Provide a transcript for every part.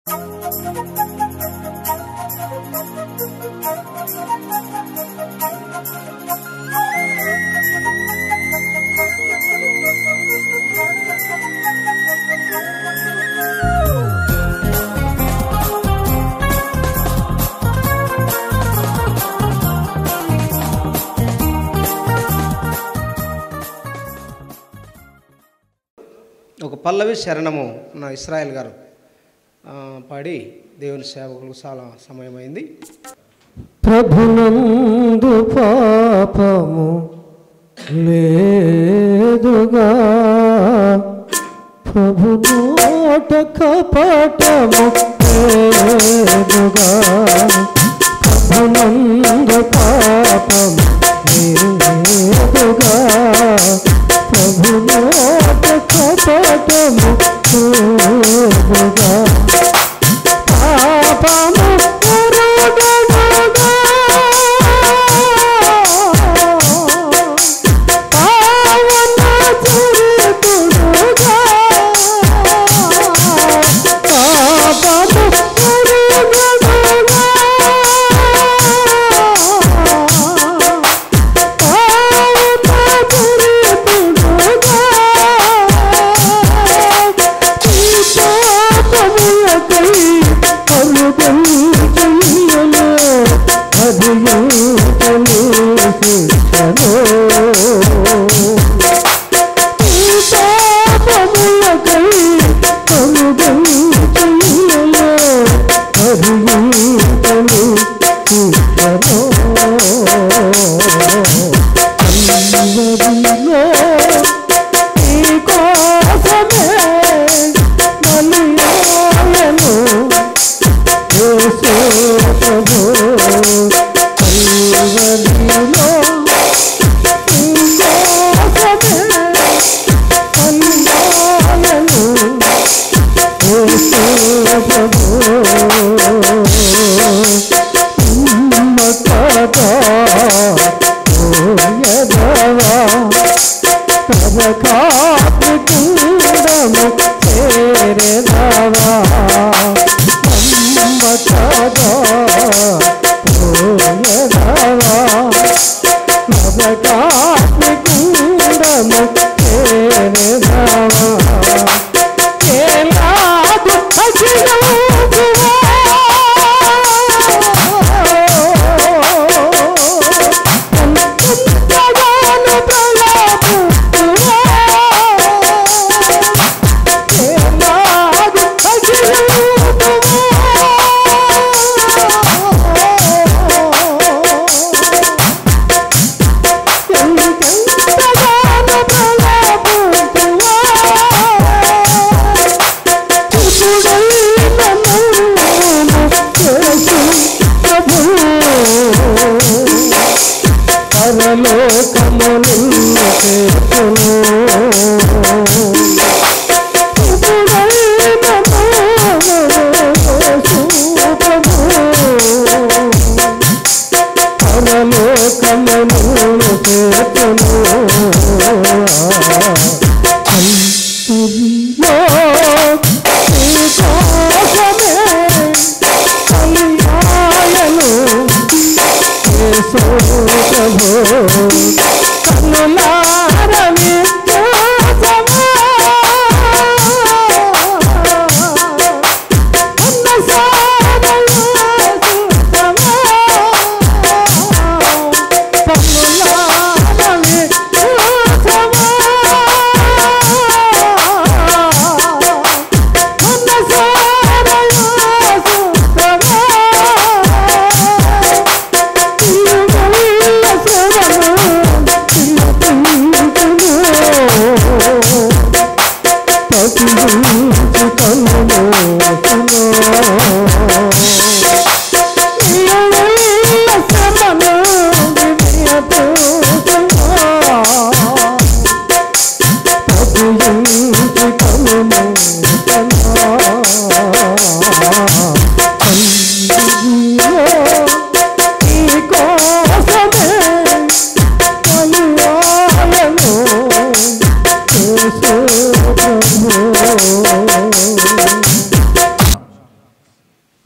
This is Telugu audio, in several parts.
ఒక పల్లవి శరణము నా ఇస్రాయేల్ గారు పాడి దేవుని సేవకులకు చాలా సమయమైంది. ప్రభునందు పాపము లేదుగా, ప్రభు నోట కపటము లేదుగా, ప్రభునందు పాపము లేదుగా, ప్రభు నోట కపటము లేదుగా, పాపము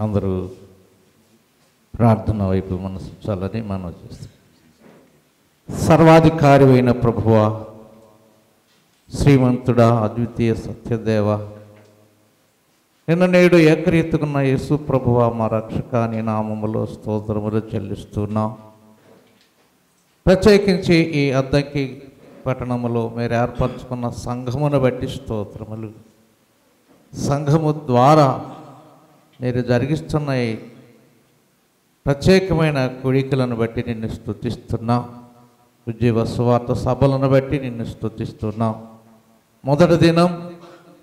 అందరూ ప్రార్థన వైపు మనసుంచాలని మనం చేస్తాం. సర్వాధికారి అయిన ప్రభువా, శ్రీమంతుడా, అద్వితీయ సత్యదేవ, నిన్న నేడు ఏకరీతికున్న యేసు ప్రభువా, మా రక్షక, నీ నామములో స్తోత్రములు చెల్లిస్తున్నాం. ప్రత్యేకించి ఈ అద్దంకి పట్టణములో మీరు ఏర్పరచుకున్న సంఘమును బట్టి స్తోత్రములు. సంఘము ద్వారా మీరు జరిగిస్తున్న ఈ ప్రత్యేకమైన కోరికలను బట్టి నిన్ను స్తుతిస్తున్నాం. ఉజ్జీవ సువార్త సభలను బట్టి నిన్ను స్తుతిస్తున్నాం. మొదటి దినం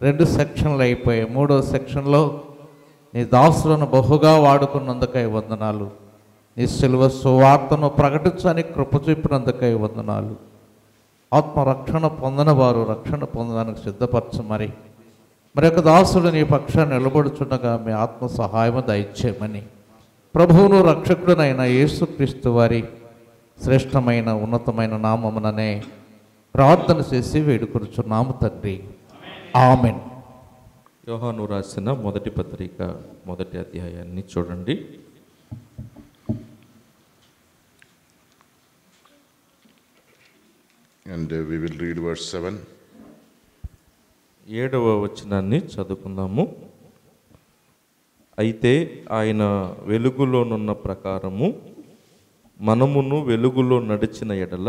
2 సెక్షన్లు అయిపోయాయి. 3వ సెక్షన్లో నీ దాసులను బహుగా వాడుకున్నందుకై వందనాలు. నీ సిలువ సువార్తను ప్రకటించని కృప చూపినందుకై వందనాలు. ఆత్మరక్షణ పొందిన వారు రక్షణ పొందడానికి సిద్ధపరచమని, మరి యొక్క దాసుడు నీ పక్షాన్ని నిలబడుచుండగా మీ ఆత్మ సహాయము దయచేయమని ప్రభువును రక్షకుడునైన యేసుక్రీస్తు వారి శ్రేష్టమైన ఉన్నతమైన నామముననే ప్రార్థన చేసి వేడుకొనుచున్నాము తండ్రి. ఆమెన్. యోహాను రాసిన మొదటి పత్రిక 1వ అధ్యాయాన్ని చూడండి. And we will read verse 7. 7వ వచనాన్ని చదువుకుందాము. అయితే ఆయన వెలుగులోనున్న ప్రకారము మనమును వెలుగులో నడిచిన ఎడల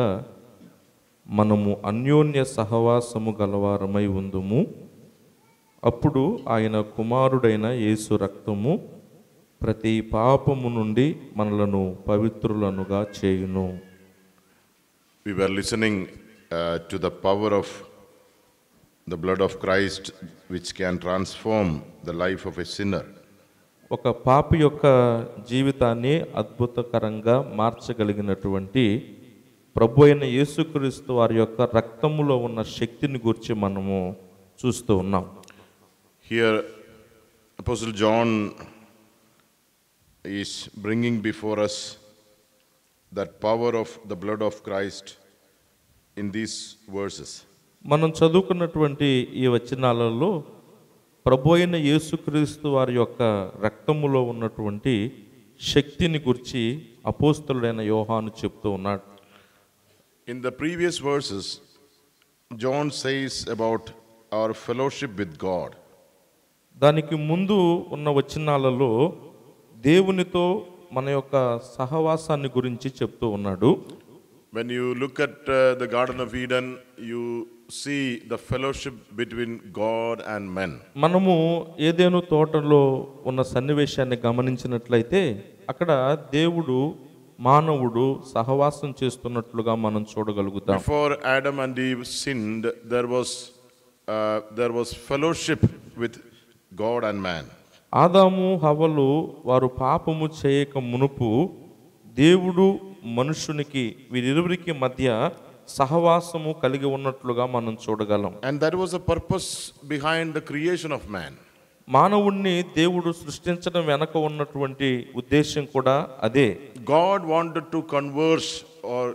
మనము అన్యోన్య సహవాసము గలవారమై ఉందుము. అప్పుడు ఆయన కుమారుడైన యేసు రక్తము ప్రతి పాపము నుండి మనలను పవిత్రులనుగా చేయును. We were listening to the power of the blood of Christ, which can transform the life of a sinner. ఒక పాపి యొక్క జీవితాన్ని అద్భుతకరంగా మార్చగలిగినటువంటి ప్రభు అయిన యేసుక్రీస్తు వారి యొక్క రక్తములో ఉన్న శక్తిని గురించి మనము చూస్తూ ఉన్నాం. Here Apostle John is bringing before us that power of the blood of Christ in these verses. మనం చదువుకున్నటువంటి ఈ వచనాలలో ప్రభు అయిన యేసుక్రీస్తు వారి యొక్క రక్తములో ఉన్నటువంటి శక్తిని గురించి అపోస్తలుడైన యోహాను చెప్తూ ఉన్నాడు. In the previous verses, John says about our fellowship with God. దానికి ముందు ఉన్న వచనాలలో దేవునితో మన యొక్క సహవాసాన్ని గురించి చెప్తూ ఉన్నాడు. When you look at the Garden of Eden, you see the fellowship between God and men. మనము ఏదెను తోటలో ఉన్న సన్నివేశాన్ని గమనించినట్లయితే అక్కడ దేవుడు మానవుడు సహవాసం చేస్తున్నట్లుగా మనం చూడగలుగుతాం. Before Adam and Eve sinned, there was fellowship with God and man. ఆదాము హవ్వలు వారు పాపము చేయక మునుపు దేవుడు మనుషునికి వీరిరువురికి మధ్య సహవాసము కలిగి ఉన్నట్లుగా మనం చూడగలం. And that was the purpose behind the creation of man. మానవుణ్ణి దేవుడు సృష్టించడం వెనక ఉన్నటువంటి ఉద్దేశం కూడా అదే. God wanted to converse or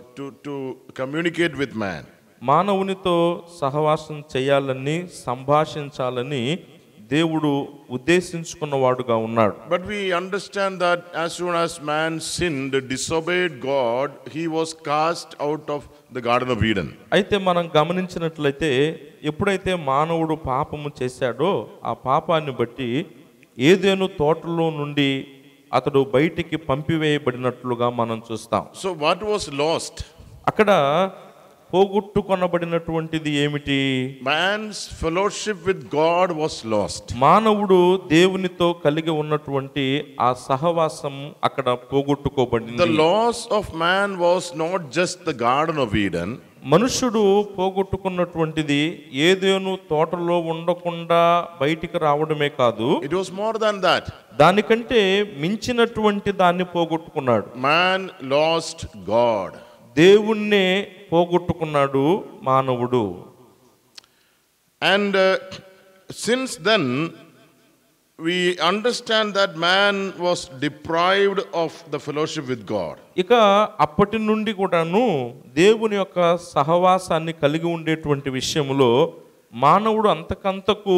to communicate with man. మానవునితో సహవాసం చేయాలని, సంభాషించాలని దేవుడు ఉద్దేశించుకున్నవాడుగా ఉన్నాడు. But we understand that as soon as man sinned, disobeyed God, he was cast out of the Garden of Eden. అయితే మనం గమనించినట్లయితే ఎప్పుడైతే మానవుడు పాపము చేశాడో ఆ పాపాన్ని బట్టి ఏదెను తోటలో నుండి అతడు బయటికి పంపివేయబడినట్లుగా మనం చూస్తాం. So what was lost? అక్కడ పోగొట్టుకొనబడినటువంటిది ఏమిటి? Man's fellowship with God was lost. మానవుడు దేవునితో కలిగి ఉన్నటువంటి ఆ సహవాసం అక్కడ పోగొట్టుకోబడింది. The loss of man was not just the Garden of Eden. మనుషుడు పోగొట్టుకున్నటువంటిది ఏదేను తోటలో ఉండకుండా బయటికి రావడమే కాదు, It was more than that. దానికంటే మించినటువంటి దాన్ని పోగొట్టుకున్నాడు. Man lost God. దేవుణ్ణే పోగొట్టుకున్నాడు మానవుడు. And since then we understand that man was deprived of the fellowship with God. ఇక అప్పటి నుండి కూడాను దేవుని యొక్క సహవాసాన్ని కలిగి ఉండేటువంటి విషయంలో మానవుడు అంతకంతకు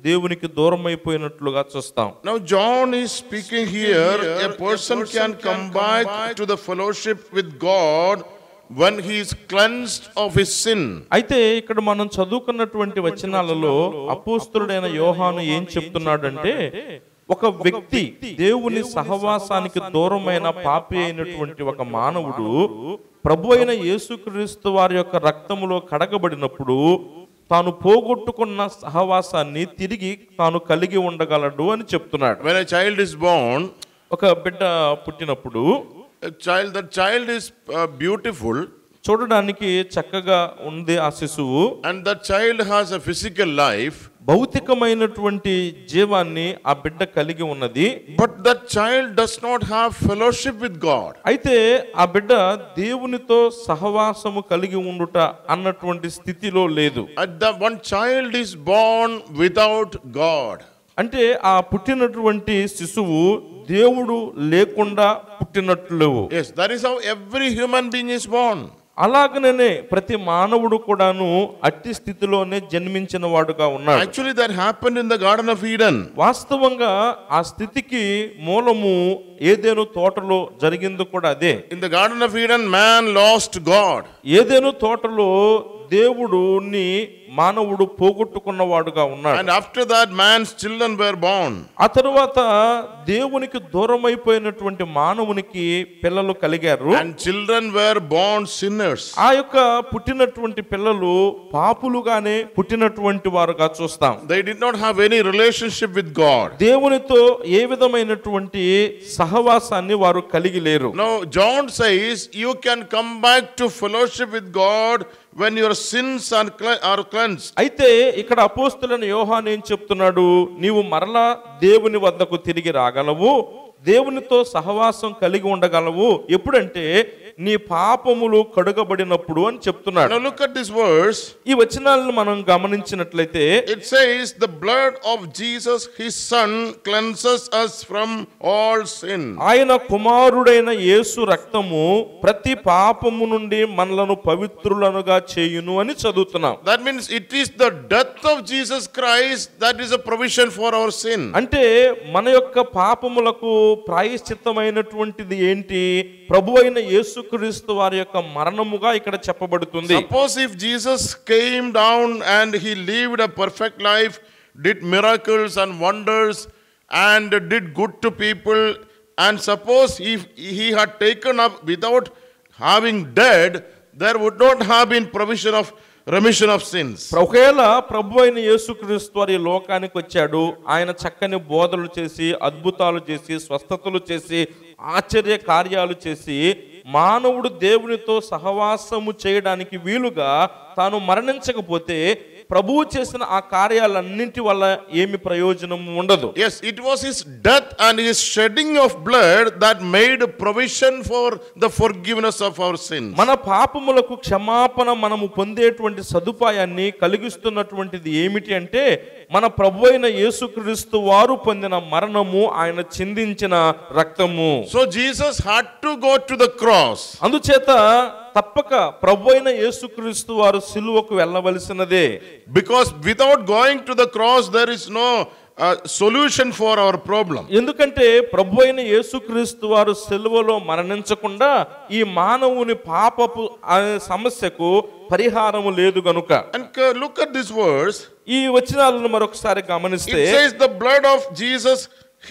దేవునికి దూరం అయిపోయినట్లుగా చూస్తాం. Now John is speaking here, a person can come back to the fellowship with God when he is cleansed of his sin. అయితే ఇక్కడ మనం చదువుకున్నటువంటి వచనాలలో అపోస్తలుడైన యోహాను ఏం చెప్తున్నాడంటే, ఒక వ్యక్తి దేవుని సహవాసానికి దూరమైన పాపి అయినటువంటి ఒక మానవుడు ప్రభు అయిన యేసుక్రీస్తు వారి యొక్క రక్తములో కడగబడినప్పుడు తాను పోగొట్టుకున్న సహవాసాన్ని తిరిగి తాను కలిగి ఉండగలడు అని చెప్తున్నాడు. When a child is born, ఒక బిడ్డ పుట్టినప్పుడు that child is beautiful, చూడడానికి చక్కగా ఉంది ఆ శిశువు, and that child has a physical life, భౌతికమైనటువంటి జీవాన్ని ఆ బిడ్డ కలిగి ఉన్నది. but that child does not have fellowship with God. అయితే ఆ బిడ్డ దేవునితో సహవాసము కలిగి ఉండుట అన్నటువంటి స్థితిలో లేదు. One child is born without God. అంటే ఆ పుట్టినటువంటి శిశువు దేవుడు లేకుండా పుట్టినట్లు. Yes, that is how every human being is born. అలాగనే ప్రతి మానవుడు కూడాను అట్టి స్థితిలోనే జన్మించిన వాడుగా ఉన్నాడు. Actually that happened in the Garden of Eden. వాస్తవంగా ఆ స్థితికి మూలము ఏదెను తోటలో జరిగింది కూడా అదే. In the Garden of Eden man lost God. ఏదెను తోటలో దేవుడుని మానవుడు పోగొట్టుకున్నవాడుగా ఉన్నాడు. And after that man's children were born. ఆ తరువాత దేవునికి దూరమైపోయినటువంటి మానవునికి పిల్లలు కలిగారు. And children were born sinners. ఆ యొక్క పుట్టినటువంటి పిల్లలు పాపులుగానే పుట్టినటువంటి వారుగా చూస్తాం. They did not have any relationship with God. దేవునితో ఏ విధమైనటువంటి సహవాసాన్ని వారు కలిగి లేరు. Now John says you can come back to fellowship with God when your sins are cleansed. అయితే ఇక్కడ అపోస్తలుడైన యోహాను ఏం చెప్తున్నాడు, నీవు మరలా దేవుని వద్దకు తిరిగి రాగలవు, దేవునితో సహవాసం కలిగి ఉండగలవు ఎప్పుడంటే నీ పాపములు కడుగబడినప్పుడు అని చెప్తున్నాడు. Now look at this verse. ఈ వచనాలను మనం గమనించినట్లయితే It says the blood of Jesus his son cleanses us from all sin. ఆయన కుమారుడైన యేసు రక్తము ప్రతి పాపము నుండి మనలను పవిత్రులనుగా చేయును అని చదువుతున్నాం. That means it is the death of Jesus Christ that is a provision for our sin. అంటే మన యొక్క పాపములకు ప్రాయశ్చిత్తమైనటువంటిది ఏంటి? ప్రభువైన యేసుక్రీస్తు వారి యొక్క మరణముగా ఇక్కడ చెప్పబడుతుంది. Suppose if Jesus came down and he lived a perfect life, did miracles and wonders and did good to people, and suppose if he had taken up without having died, there would not have been provision of remission of sins. ఒకవేళ ప్రభు అయిన యేసుక్రీస్తు వారి లోకానికి వచ్చాడు, ఆయన చక్కని బోధలు చేసి అద్భుతాలు చేసి స్వస్థతలు చేసి ఆశ్చర్య కార్యాలు చేసి మానవుడు దేవునితో సహవాసము చేయడానికి వీలుగా తాను మరణించకపోతే ప్రభువు చేసిన ఆ కార్యాలన్నింటి వల్ల ఏమి ప్రయోజనం ఉండదు. Yes, it was his death and his shedding of blood that made provision for the forgiveness of our sins. మన పాపములకు క్షమాపణ మనము పొందేటువంటి సదుపాయాన్ని కలిగిస్తున్నటువంటిది ఏమిటి అంటే మన ప్రభువైన యేసుక్రీస్తు వారు పొందిన మరణము, ఆయన చిందించిన రక్తము. So Jesus had to go to the cross. అందుచేత తప్పక ప్రభువైన యేసుక్రీస్తు వారు సిలువకు వెళ్ళవలసినదే. Because without going to the cross there is no solution for our problem. ఎందుకంటే ప్రభువైన యేసుక్రీస్తు వారు సిలువలో మరణించకుండా ఈ మానవుని పాపపు సమస్యకు పరిహారము లేదు గనుక. And look at this verse. ఈ వచనాలను మరొకసారి గమనిస్తే It says the blood of Jesus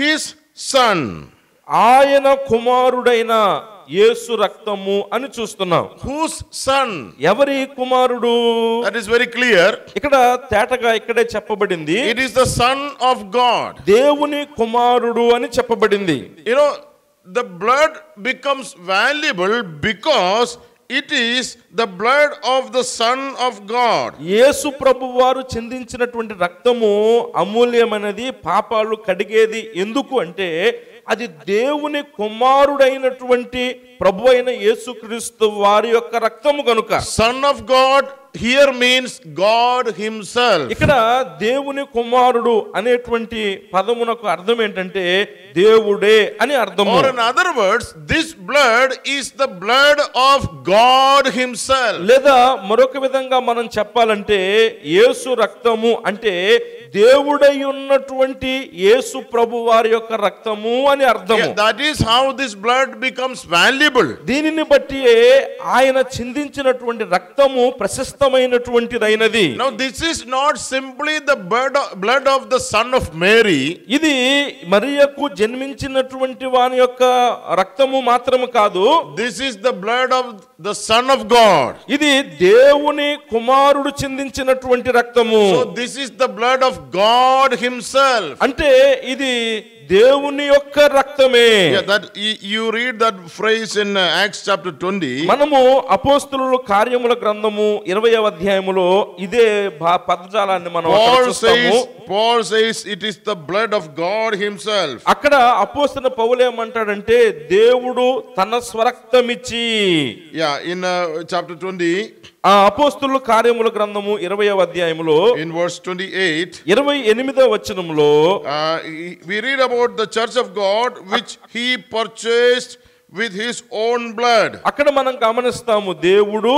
his son. ఆయన కుమారుడైన యేసు రక్తము అని చూస్తున్నాం. Whose son? ఎవరి కుమారుడు? That is very clear. ఇక్కడ తేటగా ఇక్కడే చెప్పబడింది, It is the son of God. దేవుని కుమారుడు అని చెప్పబడింది. You know, the blood becomes valuable because it is the blood of the Son of God. యేసు ప్రభు వారు చిందించినటువంటి రక్తము అమూల్యమైనది, పాపాలు కడిగేది. ఎందుకు అంటే అది దేవుని కుమారుడైనటువంటి ప్రభువైన యేసుక్రీస్తు వారి యొక్క రక్తము గనుక. Son of God here means God himself. ఇక్కడ దేవుని కుమారుడు అనేటువంటి పదమునకు అర్థం ఏంటంటే దేవుడే అని అర్థము. Or in other words, this blood is the blood of God himself. లేదా మరొక విధంగా మనం చెప్పాలంటే యేసు రక్తము అంటే దేవుడై ఉన్నటువంటి యేసు ప్రభు వారి యొక్క రక్తము అని అర్థము. That is how this blood becomes valuable. దీనిని బట్టి ఆయన చిందించినటువంటి రక్తము ప్రశస్తమైనటువంటిదైనది. Now this is not simply the blood of the son of Mary. ఇది మరియకు జన్మించినటువంటి వాని యొక్క రక్తము మాత్రము కాదు. This is the blood of the son of God. ఇది దేవుని కుమారుడు చిందించినటువంటి రక్తము. So this is the blood of God himself. అంటే ఇది దేవుని యొక్క రక్తమే. That you read that phrase in Acts chapter 20. మనము అపోస్తలుల కార్యముల గ్రంథము 20వ అధ్యాయములో ఇదే పదజాలాన్ని మనం చూస్తాము. Paul says it is the blood of God himself. అక్కడ అపోస్తలుడు పౌలు ఏమంటాడంటే దేవుడు తన స్వరక్తమిచ్చి. In chapter 20. ఆ అపోస్తలుల కార్యముల గ్రంథము 20వ అధ్యాయములో in verse 28 28వ వచనములో we read about the church of God which he purchased with his own blood. అక్కడ మనం గమనిస్తాము దేవుడు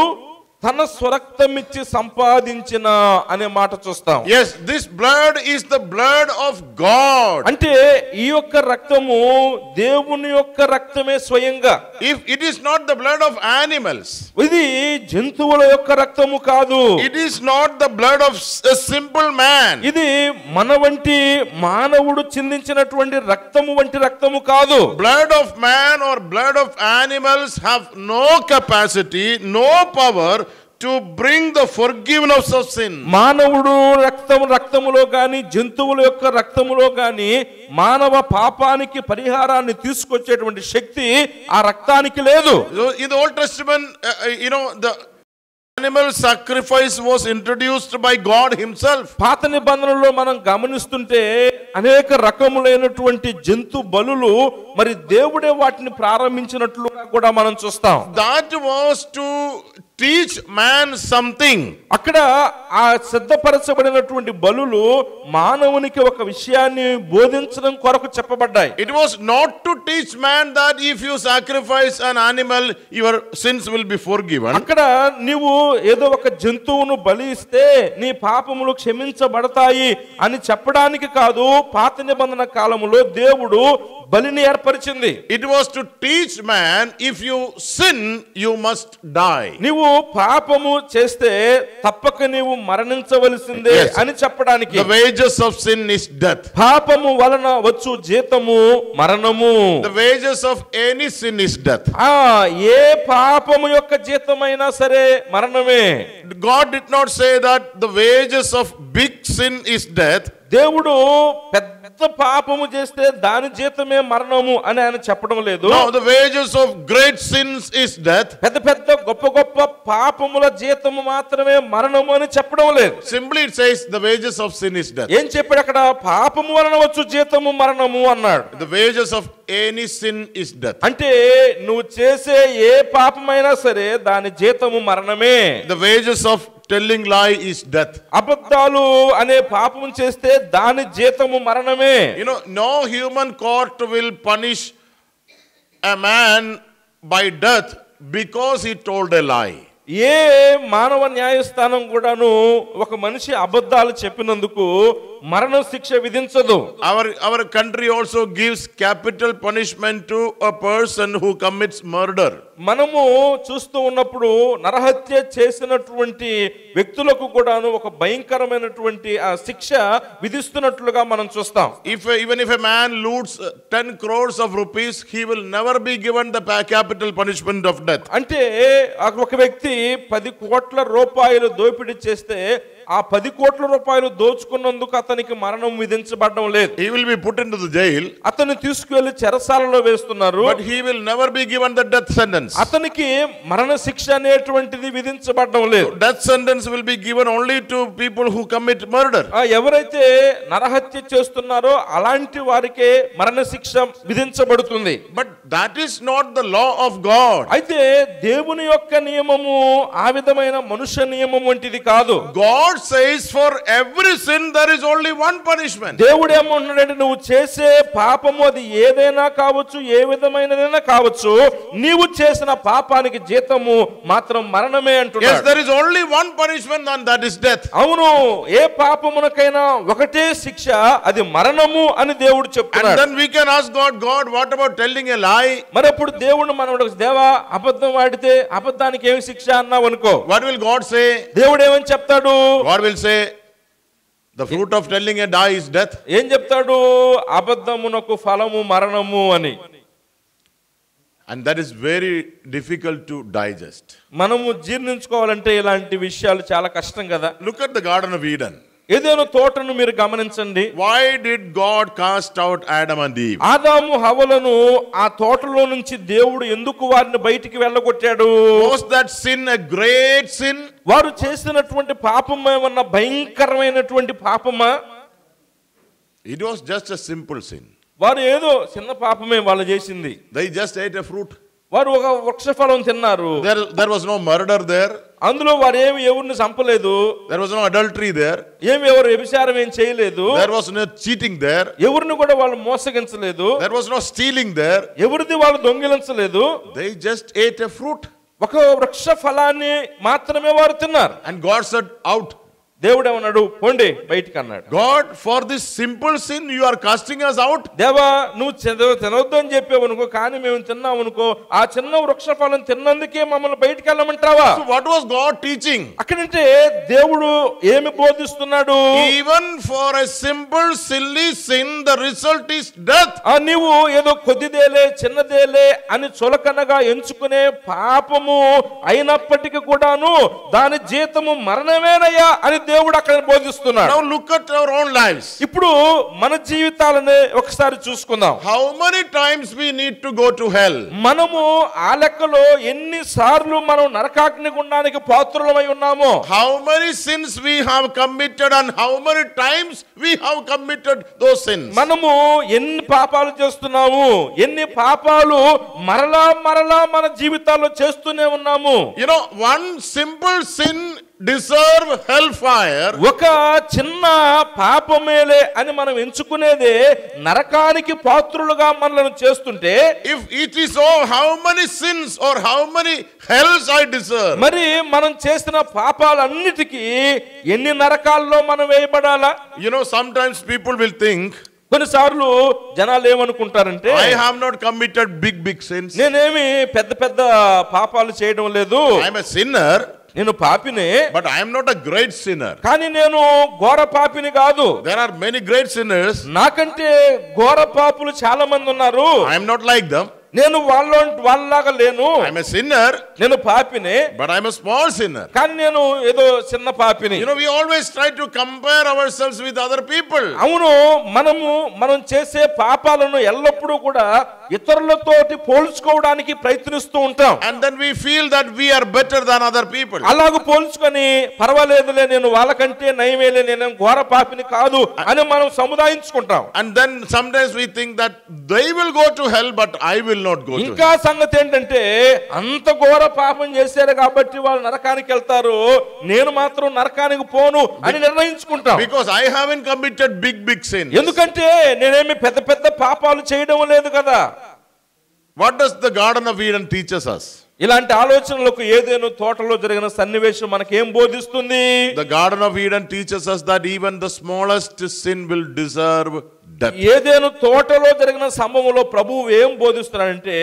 తన స్వరక్తమిచ్చి సంపాదించిన అనే మాట చూస్తాం. Yes, this blood is the blood of God. అంటే ఈ యొక్క రక్తము దేవుని యొక్క రక్తమే స్వయంగా. If it is not the blood of animals, ఇది జంతువుల యొక్క రక్తము కాదు. it is not the blood of a simple man. ఇది మన వంటి మానవుడు చిందించినటువంటి రక్తము వంటి రక్తము కాదు. Blood of man or blood of animals have no capacity, no power to bring the forgiveness of sin. మానవుడు రక్తములో గాని జంతువుల యొక్క రక్తములో గాని మానవ పాపానికి పరిహారాన్ని తీసుకొచ్చేటువంటి శక్తి ఆ రక్తానికి లేదు. In the Old Testament, the animal sacrifice was introduced by God himself. పాత నిబంధనలో మనం గమనిస్తుంటే అనేక రకములైనటువంటి జంతు బలులు మరి దేవుడే వాటిని ప్రారంభించినట్లుగా కూడా మనం చూస్తాం. That was to teach man something. అక్కడ ఆ సిద్ధపరచబడినటువంటి బలులు మానవునికి ఒక విషయాన్ని బోధించడం కొరకు చెప్పబడ్డాయి. It was not to teach man that if you sacrifice an animal your sins will be forgiven. అక్కడ నీవు ఏదో ఒక జంతువును బలి ఇస్తే నీ పాపములు క్షమించబడతాయి అని చెప్పడానికి కాదు. పాత నిబంధన కాలములో దేవుడు బలిని ఏర్పరిచింది. It was to teach man if you sin you must die. నీవు పాపము చేస్తే తప్పక నీవు మరణించవలసిందే అని చెప్పడానికి. The wages of sin is death. పాపము వలన వచ్చు జీతము మరణము. The wages of any sin is death. ఏ పాపము యొక్క జీతమైనా సరే మరణమే. God did not say that the wages of big sin is death. దేవుడు పెద్ద పాపము చేస్తే దాని జీతమే మరణము అని ఆయన చెప్పడం లేదు. No, the wages of great sins is death. పెద్ద గొప్ప పాపముల జీతము మాత్రమే మరణము అని చెప్పడం లేదు. Simply it says the wages of sin is death. ఏం చెప్పాడు అక్కడ? పాపము వలన వచ్చు జీతము మరణము అన్నాడు. The wages of any sin is death. అంటే నువ్వు చేసే ఏ పాపమైనా సరే దాని జీతము మరణమే. The wages of telling lie is death. అబద్ధాలు అనే పాపం చేస్తే దాని జీతము మరణమే. No human court will punish a man by death because he told a lie. ఏ మానవ న్యాయస్థానం కూడాను ఒక మనిషి అబద్ధాలు చెప్పినందుకు మరణ శిక్ష విధించదు. Our country also gives capital punishment to a person who commits murder. మనము చూస్తూ ఉన్నప్పుడు నరహత్య చేసినటువంటి వ్యక్తులకు కూడాను ఒక భయంకరమైనటువంటి ఆ శిక్ష విధిస్తున్నట్లుగా మనం చూస్తాం. Even if a man loots 10 crores of rupees, he will never be given the capital punishment of death. అంటే ఒక వ్యక్తి 10 కోట్ల రూపాయలు దోపిడీ చేస్తే ఆ 10 కోట్ల రూపాయలు దోచుకున్నందుకు అతనికి మరణం విధించబడడం లేదు. He will be put into the jail. అతన్ని తీసుకువెళ్లి చెరసాలలో వేస్తున్నారు. But he will never be given the death sentence. అతనికి మరణ శిక్ష అనేటువంటిది విధించబడడం లేదు. Death sentence will be given only to people who commit murder. ఎవరైతే నరహత్య చేస్తున్నారో అలాంటి వారికే మరణ శిక్ష విధించబడుతుంది. But that is not the law of God. అయితే దేవుని యొక్క నియమము ఆ విధమైన మనుష్య నియమం వంటిది కాదు. God says for every sin there is only one punishment. దేవుడు ఏమంటున్నాడంటే నువ్వు చేసే పాపము అది ఏదైనా కావచ్చు, ఏ విధమైనదైనా కావచ్చు, నీవు చేసిన పాపానికి జీతము మాత్రం మరణమే అంటున్నాడు. Yes, there is only one punishment and that is death. అవును, ఏ పాపమునకైనా ఒకటే శిక్ష, అది మరణము అని దేవుడు And చెప్తున్నాడు. then we can ask God, God, what about telling a lie? మరి అప్పుడు దేవుడు మనోడు, దేవా అబద్ధం ఆడితే అబద్ధానికి ఏమి శిక్ష అన్నావు అనుకో, What will God say? దేవుడు ఏమని చెప్తాడు? God will say, the fruit of telling a lie is death. ఏం చెప్తాడు? అబద్ధమునకు ఫలము మరణము అని. And that is very difficult to digest. మనము జీర్ణించుకోవాలంటే ఇలాంటి విషయాలు చాలా కష్టం కదా. Look at the Garden of Eden. ఏదేనో తోటను మీరు గమనించండి. Why did God cast out Adam and Eve? ఆదాము హవ్వలను ఆ తోటలో నుంచి దేవుడు ఎందుకు వారిని బయటికి వెళ్ళగొట్టాడు? Was that sin a great sin? వారు చేసినటువంటి పాపం ఏమన్నా భయంకరమైనటువంటి పాపమా? It was just a simple sin. వారు ఏదో చిన్న పాపమే వాళ్ళు చేసింది. They just ate a fruit. వారు ఒక వృక్షఫలం తిన్నారు. There was no murder there. అందులో వారు ఏమి ఎవరిని చంపలేదు. There was no adultery there. ఏమి ఎవరు వ్యభిచారం ఏం చేయలేదు. There was no cheating there. ఎవరిని కూడా వాళ్ళు మోసగించలేదు. There was no stealing there. ఎవరిది వాళ్ళు దొంగిలించలేదు. They just ate a fruit. ఒక వృక్ష ఫలాన్ని మాత్రమే వారు తిన్నారు. And God said, out. దేవుడు ఏమన్నాడు? పోండి బయటికి అన్నాడు. God, for this simple sin you are casting us out. దేవా నువ్వు తినవద్దు అని చెప్పావు అనుకో, కానీ మేము తిన్నాం అనుకో, ఆ చిన్న వృక్ష ఫలం తిన్నందుకే మమ్మల్ని బయటికి వెళ్ళమంటావా? So what was God teaching? అక్కడంటే దేవుడు ఏమి బోధిస్తున్నాడు? Even for a simple silly sin the result is death. నీవు ఏదో కొద్దిదేలే చిన్నదేలే అని చులకనగా ఎంచుకునే పాపము అయినప్పటికీ కూడాను దాని జీతము మరణమేనయ్యా అని దేవుడు అక్కడ బోధిస్తున్నాడు. Now look at our own lives. ఇప్పుడు మన జీవితాలని ఒకసారి చూసుకుందాం. How many times we need to go to hell? మనము ఆ లెక్కలో ఎన్ని సార్లు మనం నరకాగ్ని గుండానికి పాత్రులమై ఉన్నామో, How many sins we have committed and how many times we have committed those sins? మనము ఎన్ని పాపాలు చేస్తున్నాము, ఎన్ని పాపాలు మరలా మరలా మన జీవితాల్లో చేస్తూనే ఉన్నాము. You know, one simple sin deserve hellfire. ఒక చిన్న పాపమేలే అని మనం ఎంచుకునేదే నరకానికి పాత్రులుగా మనల్ని చేస్తుంటే, If it is so, how many sins or how many hells I deserve? మరి మనం చేసిన పాపాలన్నిటికీ ఎన్ని నరకాల్లో మనం వేయబడాలా? You know, sometimes people will think, కొన్నిసార్లు జనాలు ఏమనుకుంటారంటే, I have not committed big sins. నేనేమి పెద్ద పెద్ద పాపాలు చేయడం లేదు, I am a sinner, నేను పాపినే, but I am not a great sinner. కానీ నేను ఘోర పాపిని కాదు. There are many great sinners. నాకంటే ఘోర పాపులు చాలా మంది ఉన్నారు. I am not like them. నేను వాళ్ళలాగా లేను. I am a sinner, నేను పాపినే, but I am a small sinner. కానీ నేను ఏదో చిన్న పాపిని. You know, we always try to compare ourselves with other people. అవును, మనం చేసే పాపాలను ఎల్లప్పుడూ కూడా ఇతరులతోటి పోల్చుకోవడానికి ప్రయత్నిస్తూ ఉంటాం. And then we feel that we are better than other people. అలాగ పోల్చుకొని పర్వాలేదులే, నేను వాళ్ళకంటే నయమేలే, నేను ఘోర పాపిని కాదు అని మనం సముదాయించుకుంటాం. And then sometimes we think that they will go to hell, but I will not go to ఇంకా hell. సంగతి ఏంటంటే, అంత ఘోర పాపం చేశారు కాబట్టి వాళ్ళు నరకానికి వెళ్తారు, నేను మాత్రం నరకానికి పోను అని నిర్ణయించుకుంటాం. Because I haven't committed big sins. ఎందుకంటే నేనేమి పెద్ద పెద్ద పాపాలు చేయడం లేదు కదా. What does the Garden of Eden teaches us? ఇలాంటి ఆలోచనలకు ఏదేను తోటలో జరిగిన సన్నివేశం మనకేం బోధిస్తుంది? The Garden of Eden teaches us that even the smallest sin will deserve death. Eden తోటలో జరిగిన సంభవంలో ప్రభువు ఏం బోధిస్తున్నాడంటే,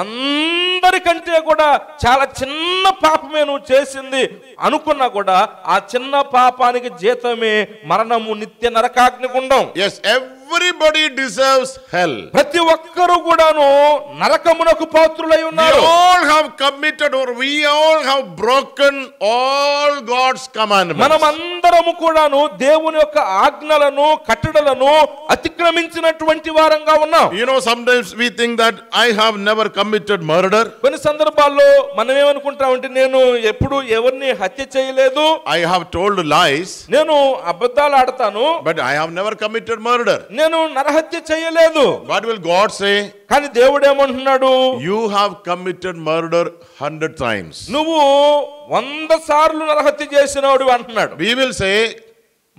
అందరికంటే కూడా చాలా చిన్న పాపమే నువ్వు చేసింది అనుకున్నా కూడా ఆ చిన్న పాపానికి జీతమే మరణము, నిత్య నరకాగ్నిగుండం. Yes, every everybody deserves hell. ప్రతి ఒక్కరు కూడాను నరకమునకు పాత్రులై We ఉన్నారు. all have committed or we all have broken all God's commandments. మనమందరము కూడాను దేవుని యొక్క ఆజ్ఞలను కట్టడలను అతిక్రమించినటువంటి వారంగా ఉన్నాం. You know, sometimes we think that I have never committed murder. కొన్ని సందర్భాల్లో మనం ఏమనుకుంటామంటే నేను ఎప్పుడు ఎవరిని హత్య చేయలేదు, I have told lies, నేను అబద్ధాలు ఆడతాను, but I have never committed murder. నేను నరహత్య చేయలేదు. What will God say? కానీ దేవుడు ఏమంటున్నాడు? You have committed murder 100 times. నువ్వు 100 సార్లు నరహత్య చేసినవాడు అంటున్నాడు. We will say,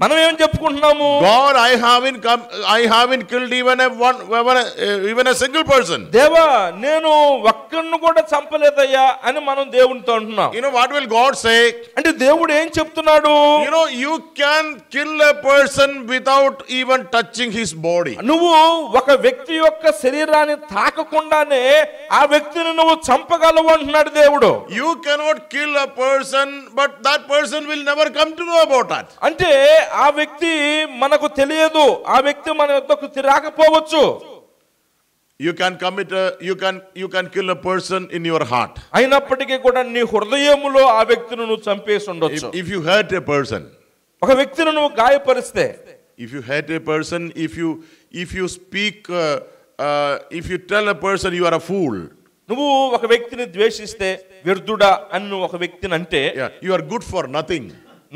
మనం ఏం చెప్పుకుంటున్నాము? God, I haven't killed even a single person. దేవా నేను ఒక్కడిని కూడా చంపలేదయ్యా అని మనం దేవునితో అంటున్నాం. You know what will God say? అంటే దేవుడు ఏం చెప్తున్నాడు? You know, you can kill a person without even touching his body. నువ్వు ఒక వ్యక్తి యొక్క శరీరాన్ని తాకకుండానే ఆ వ్యక్తిని నువ్వు చంపగలవు అంటున్నాడు దేవుడు. You cannot kill a person, but that person will never come to know about that. అంటే ఆ వ్యక్తి మనకు తెలియదు, ఆ వ్యక్తి మన వద్దకు రాకపోవచ్చు. You can kill a person in your heart. అయినప్పటికీ కూడా నీ హృదయములో ఆ వ్యక్తిని నువ్వు చంపేసి ఉండొచ్చు. If you hurt a person, ఒక వ్యక్తిని నువ్వు గాయపరిస్తే, if you hurt a person, if you speak, if you tell a person you are a fool, నువ్వు ఒక వ్యక్తిని ద్వేషిస్తే వ్యర్థుడా అని నువ్వు ఒక వ్యక్తిని అంటే, you are good for nothing,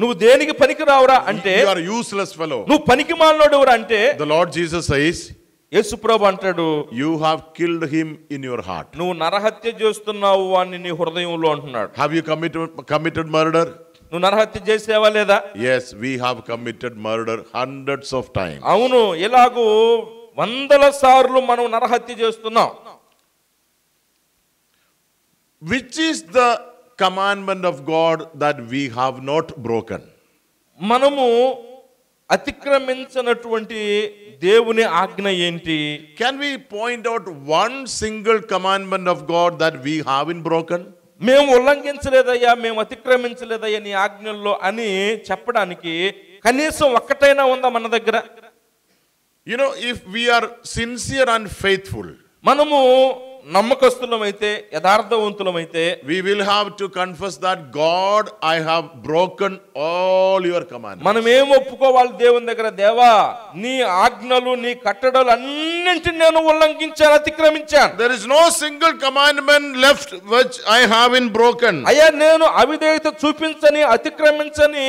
నువ్వు దేనికి పనికి రావురా అంటే, you are useless fellow. నువ్వు పనికి మాలినోడురా అంటే, The Lord Jesus says, యేసుప్రభు అంటాడు, you have killed him in your heart. నువ్వు నరహత్య చేస్తున్నావు అని నీ హృదయంలో అంటున్నాడు. Have you committed murder? నువ్వు నరహత్య చేసావా లేదా? Yes, we have committed murder hundreds of times. అవును, ఇలాగూ 100 సార్లు మనం నరహత్య చేస్తున్నాం. Which is the commandment of God that we have not broken? మనము అతిక్రమించినటువంటి దేవుని ఆజ్ఞ ఏంటి? Can we point out one single commandment of God that we haven't broken? మేము ఉల్లంఘించలేదయ్యా, మేము అతిక్రమించలేదయ్యా నీ ఆజ్ఞల్లో అని చెప్పడానికి కనీసం ఒక్కటైనా ఉందా మన దగ్గర? You know, if we are sincere and faithful, మనము నమ్మకస్తులమైతే, యథార్థవంతులమైతే, we will have to confess that God, I have broken all your commandments. మనం ఏం ఒప్పుకోవాలి దేవుని దగ్గర? దేవా నీ ఆజ్ఞలు నీ కట్టడలు అన్నింటిని నేను ఉల్లంఘించాను, అతిక్రమించాను. There is no single commandment left which I haven't broken. అయ్యా నేను అవిధేయత చూపించని, అతిక్రమించని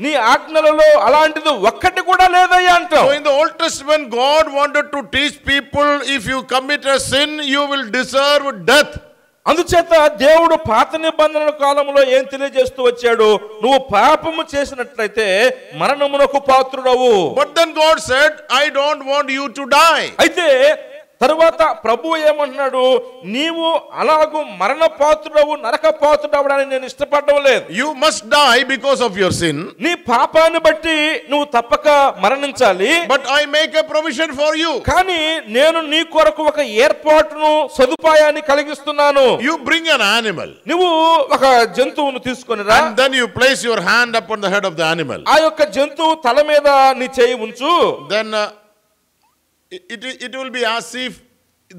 నీ ఆజ్ఞలలో అలాంటిది ఒక్కటి కూడా లేదయ్యా అంటాం. So in the Old Testament, God wanted to teach people, if you commit a sin, you will deserve death. అందుచేత దేవుడు పాత నిబంధనల కాలంలో ఏం తెలియజేస్తూ వచ్చాడు? నువ్వు పాపము చేసినట్లయితే మరణమునకు పాత్రుడవు. But then God said, I don't want you to die. అయితే తరువాత ప్రభు ఏమంటున్నాడు? నీవు అలాగూ మరణ పాత్రుడవు, నరక పాత్రుడవడానికి నేను ఇష్టపడడం లేదు. You must die because of your sin. నీ పాపాన్ని బట్టి నువ్వు తప్పక మరణించాలి. But I make a provision for you. కానీ నేను నీ కొరకు ఒక ఏర్పాటును, సదుపాయాన్ని కలిగిస్తున్నాను. You bring an animal. నువ్వు ఒక జంతువును తీసుకొని రా. And then you place your hand upon the head of the animal. ఆ యొక్క జంతువు తల మీద నీ చేయి ఉంచు. Then it will be as if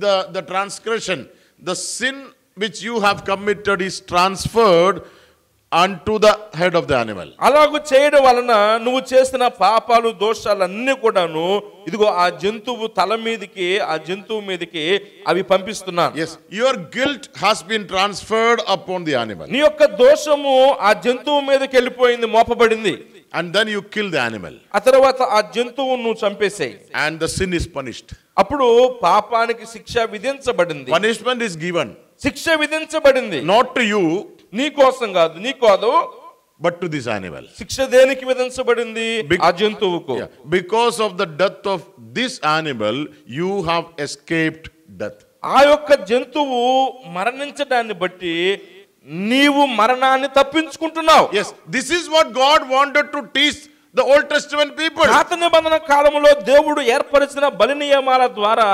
the transgression, the sin which you have committed is transferred unto the head of the animal. అలాగూ చేయడం వలన నువ్వు చేసిన పాపాలు, దోషాలన్నీ కూడాను ఇదిగో ఆ జంతువు తల మీదకి, ఆ జంతువు మీదకి అవి పంపిస్తున్నాను. Yes, your guilt has been transferred upon the animal. నీ యొక్క దోషము ఆ జంతువు మీదకి వెళ్ళిపోయింది, మోపబడింది. And then you kill the animal. ఆ తర్వాత ఆ జంతువును నువ్వు చంపేసేయి. And the sin is punished. అప్పుడు పాపానికి శిక్ష విధించబడింది. Punishment is given. శిక్ష విధించబడింది. Not to you, నీ కోసం కాదు, నీ కాదు, but to this animal. శిక్ష దేనికి విధించబడింది? ఆ జంతువుకు. Because of the death of this animal, you have escaped death. ఆ యొక్క జంతువు మరణించడాన్ని బట్టి నీవు మరణాన్ని తప్పించుకుంటున్నావు. Yes, this is what God wanted to teach the Old Testament people. పాత నిబంధన కాలంలో దేవుడు ఏర్పరిచిన బలి నియమాల ద్వారా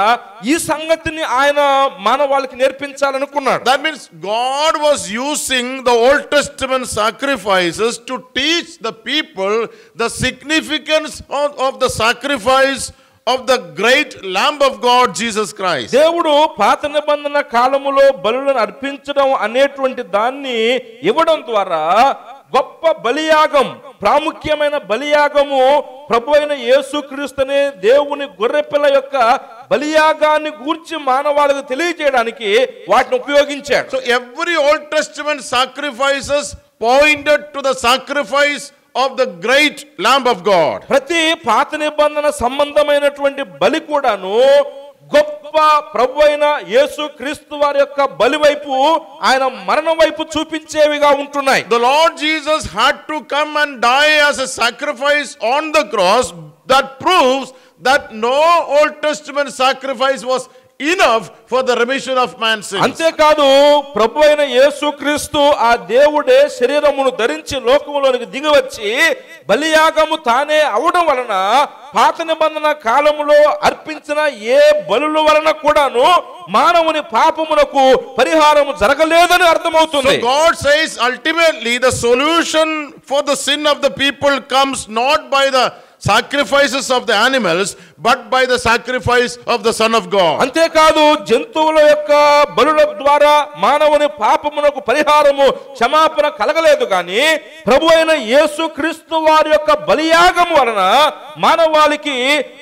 ఈ సంగతిని ఆయన మానవాళికి నేర్పించాలనుకున్నాడు. That means God was using the Old Testament sacrifices to teach the people the significance of the sacrifice of the great Lamb of God, Jesus Christ. దేవుడు పాత నిబంధన కాలములో బలులను అర్పించడం అనేటువంటి దాన్ని ఇవ్వడం ద్వారా గొప్ప బలియాగం, ప్రాముఖ్యమైన బలియాగము ప్రభు అయిన యేసుక్రీస్తునే దేవుని గొర్రెపిల్ల యొక్క బలియాగాన్ని గూర్చి మానవాళికి తెలియజేయడానికి వాటిని ఉపయోగించాడు. So every Old Testament sacrifices pointed to the sacrifice of the great Lamb of God. ప్రతి పాత నిబంధన సంబంధమైనటువంటి బలి కూడాను గొప్ప ప్రభు అయిన యేసుక్రీస్తు వారి యొక్క బలి వైపు, ఆయన మరణం వైపు చూపించేవిగా ఉంటున్నాయి. The Lord Jesus had to come and die as a sacrifice on the cross. That proves that no Old Testament sacrifice was enough for the remission of man's sins. అంతేకాదు ప్రభు అయిన యేసుక్రీస్తు ఆ దేవుడే శరీరమును ధరించి లోకములోనికి దిగి వచ్చి బలియాగము తానే అవడం వలన పాత నిబంధన కాలములో అర్పించిన ఏ బలుల వలన కూడాను మానవుని పాపమునకు పరిహారము జరగలేదని అర్థమవుతుంది. So God says ultimately the solution for the sin of the people comes not by the sacrifices of the animals but by the sacrifice of the Son of God. అంతేకాదు జంతువుల యొక్క బలుల ద్వారా మానవుని పాపమునకు పరిహారము, క్షమాపణ కలగలేదు కానీ ప్రభు అయిన యేసుక్రీస్తు వారి యొక్క బలియాగము వలన మానవాళికి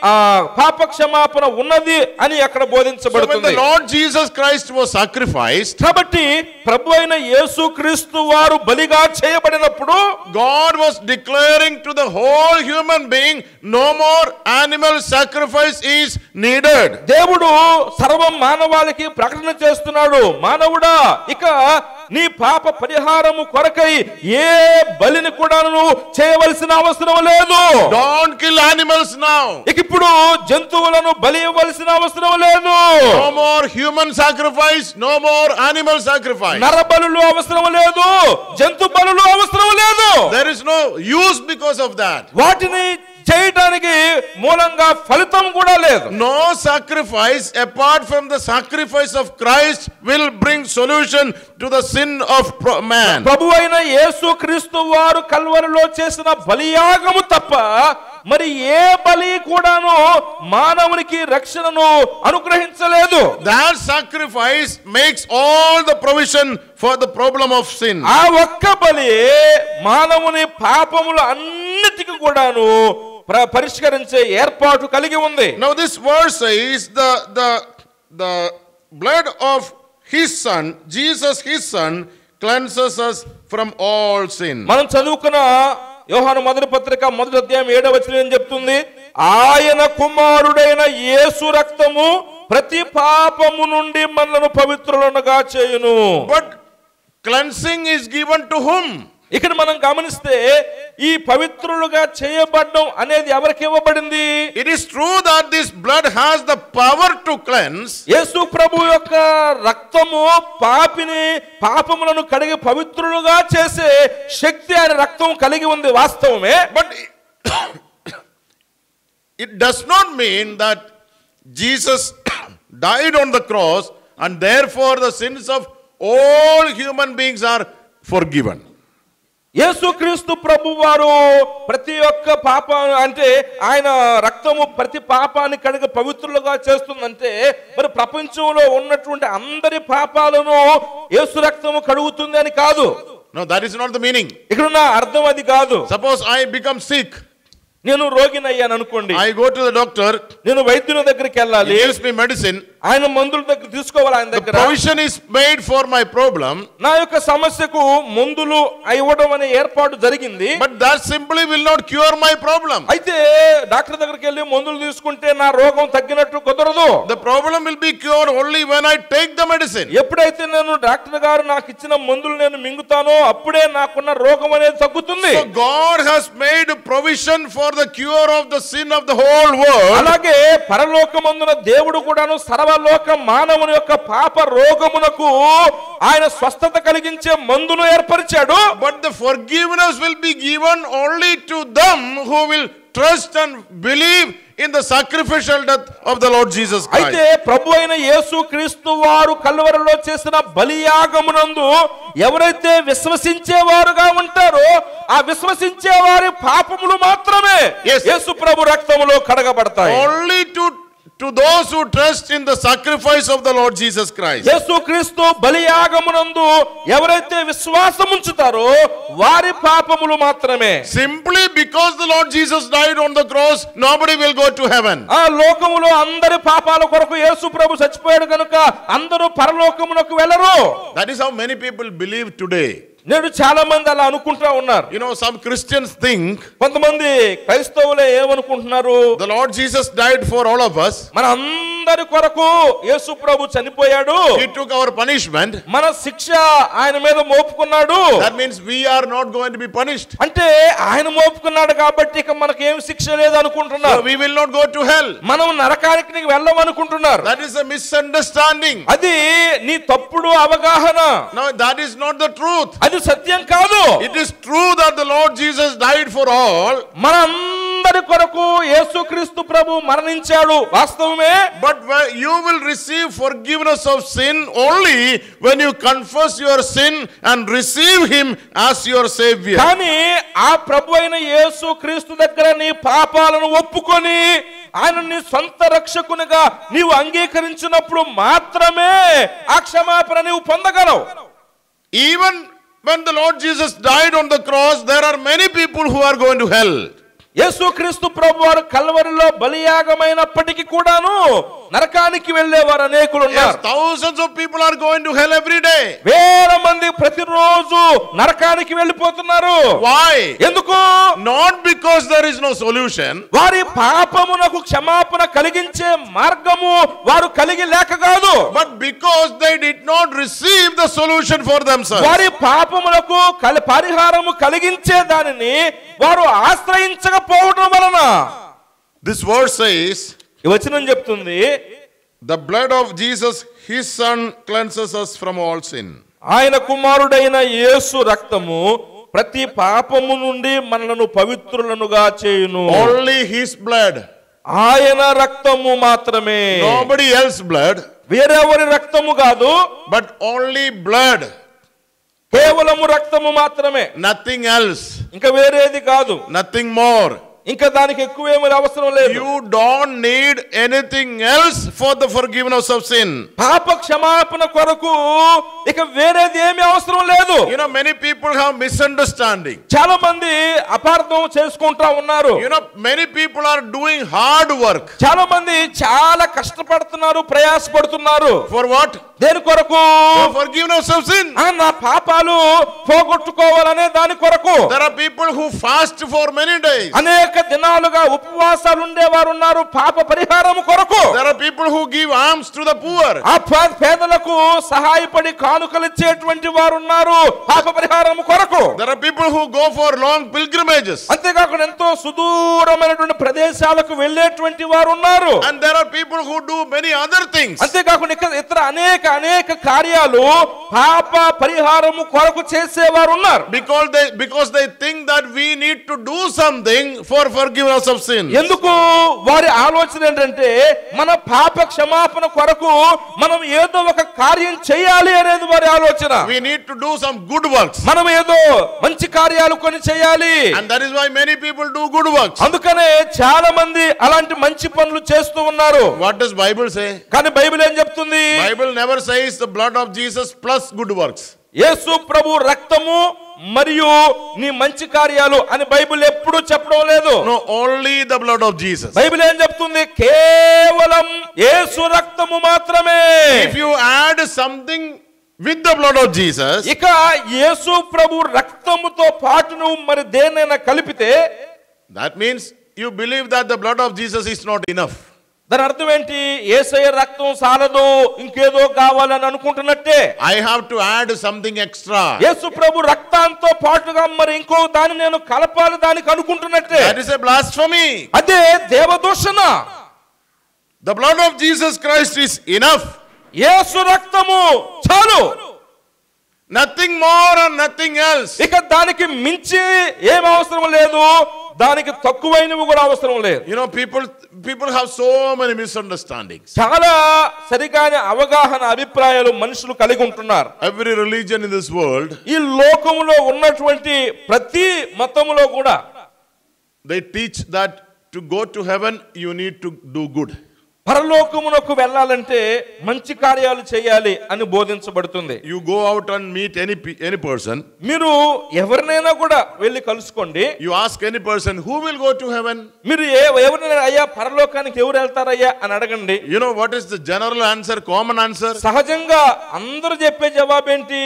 ఆ పాప క్షమాపణ ఉన్నది అని అక్కడ బోధించబడుతుంది. So when the Lord Jesus Christ was sacrificed, కాబట్టి ప్రభు అయిన యేసుక్రీస్తు వారు బలిగా చేయబడినప్పుడు God was declaring to the whole human being, no more animal sacrifice is needed. దేవుడు సర్వ మానవాళికి ప్రకటన చేస్తున్నాడు, మానవుడా ఇక నీ పాప పరిహారము కొరకై ఏ బలిని కూడా చేయవలసిన అవసరం లేదు. Don't kill animals now. ఇక ఇప్పుడు జంతువులను బలి ఇవ్వవలసిన అవసరం లేదు. No more human sacrifice, no more animal sacrifice. నర బలులు అవసరం లేదు, జంతు బలులు అవసరం లేదు. There is no use because of that. వాటిని చేయడానికి మూలంగా ఫలితం కూడా లేదు. No sacrifice apart from the sacrifice of Christ will bring solution to the sin of man. ప్రభు అయిన యేసుక్రీస్తు వారు కల్వరిలో చేసిన బలియాగము తప్ప మరి ఏ బలి కూడాను మానవునికి రక్షణను అనుగ్రహించలేదు. That sacrifice makes all the provision for the problem of sin. ఆ ఒక్క బలి మానవుని పాపములు అన్నిటికీ కూడాను పరిష్కరించే ఏర్పాటు కలిగి ఉంది. Now this verse says the blood of his son, Jesus his son, cleanses us from all sin. మనం చదువుకున్న యోహాను మొదటి పత్రిక 1వ అధ్యాయం 7వ వచనం ఏం చెప్తుంది? ఆయన కుమారుడైన యేసు రక్తము ప్రతి పాపము నుండి మనలను పవిత్రులనుగా చేయును. But cleansing is given to whom? ఇక్కడ మనం గమనిస్తే ఈ పవిత్రులుగా చేయబడడం అనేది ఎవరికి ఇవ్వబడింది? It is true that this blood has the power to cleanse. యేసు ప్రభు యొక్క రక్తము పాపములను కడిగి పవిత్రులుగా చేసే శక్తి ఆయన రక్తం కలిగి ఉంది, వాస్తవమే. But it does not mean that Jesus died on the cross and therefore the sins of all human beings are forgiven. యేసుక్రీస్తు ప్రభు వారు ప్రతి ఒక్క పాప అంటే ఆయన రక్తము ప్రతి పాపాన్ని కడిగి పవిత్రులుగా చేస్తుందంటే మరి ప్రపంచంలో ఉన్నటువంటి అందరి పాపాలను యేసు రక్తము కడుగుతుంది అని కాదు. No, that is not the meaning. ఇక్కడ నా అర్థం అది కాదు. Suppose I become sick. నేను రోగినయ్యాను అనుకోండి, I go to the doctor. నేను వైద్యుని దగ్గరికి వెళ్ళాలి, He gives me medicine. ఆయన మందుల దగ్గర తీసుకోవాలి, ఆయన The దగ్గర provision is made for my problem. నా యొక్క సమస్యకు మందులు ఇవ్వడం అనే ఏర్పాటు జరిగింది. But that simply will not cure my problem. అయితే డాక్టర్ దగ్గరికి వెళ్ళి మందులు తీసుకుంటే నా రోగం తగ్గినట్టు కుదరదు. The problem will be cured only when I take the medicine. ఎప్పుడైతే నేను డాక్టర్ గారు నాకు ఇచ్చిన మందులు నేను మింగుతానో అప్పుడే నాకున్న రోగం అనేది తగ్గుతుంది. So God has made provision for the cure of the sin of the whole world. అలాగే పరలోకమందున దేవుడు కూడాను సర్వలోక మానవుని యొక్క పాప రోగమునకు ఆయన స్వస్థత కలిగించే మందును ఏర్పరిచాడు. But the forgiveness will be given only to them who will trust and believe in the sacrificial death of the Lord Jesus అయితే Christ. ప్రభు అయిన యేసుక్రీస్తు వారు కల్వరిలో చేసిన బలియాగమునందు ఎవరైతే విశ్వసించేవారుగా ఉంటారో ఆ విశ్వసించే వారి పాపములు మాత్రమే Yes. యేసు ప్రభు రక్తములో కడగబడతాయి. Only to those who trust in the sacrifice of the Lord Jesus Christ. యేసుక్రీస్తు బలియాగమునందు ఎవరైతే విశ్వాసం ఉంచుతారో వారి పాపములు మాత్రమే. Simply because the Lord Jesus died on the cross, nobody will go to heaven. ఆ లోకములో అందరి పాపాల కొరకు యేసు ప్రభు చచ్చిపోయాడు కనుక అందరూ పరలోకమునకు వెళ్ళరు. That is how many people believe today. నేడు చాలా మంది అలా అనుకుంటా ఉన్నారు. You know, some Christians think కొంతమంది క్రైస్తవులే ఏమనుకుంటున్నారు, the Lord Jesus died for all of us. మన అందరి కొరకు యేసు ప్రభు చనిపోయాడు, He took our punishment. మన శిక్ష ఆయన మీద మోపుకున్నాడు. That means we are not going to be punished. అంటే ఆయన మోపుకున్నాడు కాబట్టి ఇక మనకి ఏం శిక్ష లేదు So అనుకుంటున్నారు. we will not go to hell. మనం నరకానికి వెళ్ళమనుకుంటున్నారు. That is a misunderstanding. అది నీ తప్పుడు అవగాహన, No, that is not the truth. అది సత్యం కాదు. It is true that the Lord Jesus died for all. మన అందరి కొరకు యేసుక్రీస్తు ప్రభు మరణించాడు, వాస్తవమే. But you will receive forgiveness of sin only when you confess your sin and receive Him as your Savior. కానీ ఆ ప్రభు అయిన యేసుక్రీస్తు దగ్గర నీ పాపాలను ఒప్పుకొని ఆయన నీ సొంత రక్షకునిగా నీవు అంగీకరించినప్పుడు మాత్రమే ఆ క్షమాపణ నీవు పొందగలవు. Even when the Lord Jesus died on the cross, there are many people who are going to hell. యేసుక్రీస్తు ప్రభు వారు కల్వరిలో బలియాగమైనప్పటికీ కూడాను నరకానికి వెళ్ళేవారు అనేకులు Yes, ఉన్నారు. thousands of people are going to hell every day. వేల మంది ప్రతిరోజు నరకానికి వెళ్ళిపోతున్నారు. Why? ఎందుకు? Not because there is no solution, వారి పాపమునకు క్షమాపణ కలిగించే మార్గము వారు కలిగి లేక కాదు, but because they did not receive the solution for themselves. వారి పాపములకు పరిహారము కలిగించే దానిని వారు ఆశ్రయించకపోవడం వలన. This verse says, ఈ వచనం చెప్తుంది, the blood of Jesus, His Son, cleanses us from all sin. ఆయన కుమారుడైన యేసు రక్తము ప్రతి పాపము నుండి మనలను పవిత్రులనుగా చేయును. Only His blood. ఆయన రక్తము మాత్రమే, Nobody else blood, వేరెవరి రక్తము కాదు, but only blood. కేవలము రక్తము మాత్రమే, Nothing else. ఇంకా వేరేది కాదు, Nothing more. ఇంకా దానికి ఎక్కువేమీ అవసరం లేదు. You don't need anything else for the forgiveness of sin. పాప క్షమాపణ కొరకు ఇక వేరేది ఏమీ అవసరం లేదు. You know, many people have misunderstanding. చాలా మంది అపార్థం చేసుకుంటా ఉన్నారు. You know, many people are doing hard work. చాలా మంది చాలా కష్టపడుతున్నారు, ప్రయాసపడుతున్నారు. For what? దేని కొరకు? For forgiveness of sin. నా పాపాలు పోగొట్టుకోవాలనే దాని కొరకు. There are people who fast for many days. అనేక దినాలుగా ఉపవాసాలు ఉండేవారు ఉన్నారు పాప పరిహారము కొరకు. There are people who give alms to the poor. ఆ పేదలకు సహాయపడి కానుకలిచ్చేటువంటి వారు ఉన్నారు పాప పరిహారము కొరకు. There are people who go for long pilgrimages. అంతేకాకుండా ఎంతో సుదూరమైనటువంటి ప్రదేశాలకు వెళ్ళేటువంటి వారు ఉన్నారు. And there are people who do many other things. అంతేకాకుండా ఇతర అనేక కార్యాలు పాప పరిహారము కొరకు చేసేవారు ఉన్నారు. Because they think that we need to do something for forgiveness of sin. ఎందుకు? వారి ఆలోచన ఏంటంటే మన పాప క్షమాపణ కొరకు మనం ఏదో ఒక కార్యం చేయాలి అనేది వారి ఆలోచన. We need to do some good works. మనం ఏదో మంచి కార్యాలు కొన్ని చేయాలి. And that is why many people do good works. అందుకనే చాలా మంది అలాంటి మంచి పనులు చేస్తూ ఉన్నారు. What does Bible say? కానీ బైబిల్ ఏం చెప్తుంది? Bible never says the blood of Jesus plus good works. యేసు ప్రభు రక్తము మరియు నీ మంచి కార్యాలు అని బైబిల్ ఎప్పుడూ చెప్పడం లేదు. No, only the blood of Jesus. Bible ఏం చెప్తుంది? కేవలం యేసు రక్తము మాత్రమే. If you add something with the blood of Jesus, ఇక యేసు ప్రభు రక్తముతో పాటు నువ్వు మరి దేన్నైనా కలిపితే, that means you believe that the blood of Jesus is not enough. దాని అర్థం ఏంటి? యేసయ్య రక్తం చాలదు, ఇంకేదో కావాలని అనుకుంటున్నట్టే. I have to add something extra. యేసు ప్రభు రక్తంతో పాటుగా మరి ఇంకో దాన్ని నేను కలపాలి దానికి అనుకుంటున్నట్టే. That is a blasphemy. అదే దేవదూషణ. The blood of Jesus Christ is enough. యేసు రక్తము చాలు, Nothing more and nothing else. ఇక దానికి మించి ఏం అవసరం లేదు. దానికి తక్కువైనవి కూడా అవసరం లేదు. You know, people have so many misunderstandings. చాలా సరిగాని అవగాహన అభిప్రాయాలు మనుషులు కలిగి ఉంటున్నారు. Every religion in this world, ఈ లోకములో ఉన్నటువంటి ప్రతి మతములో కూడా they teach that to go to heaven you need to do good. పరలోకమునకు వెళ్ళాలంటే మంచి కార్యాలు చేయాలి అని బోధించబడుతుంది. You go out and meet any person. మీరు ఎవరినైనా కూడా వెళ్ళి కలుసుకోండి. You ask any person who will go to heaven. మీరు ఎవరినైనా అయ్యా పరలోకానికి ఎవరు వెళ్తారయ్యా అని అడగండి. You know what is the general answer, common answer? సహజంగా అందరూ చెప్పే జవాబు ఏంటి?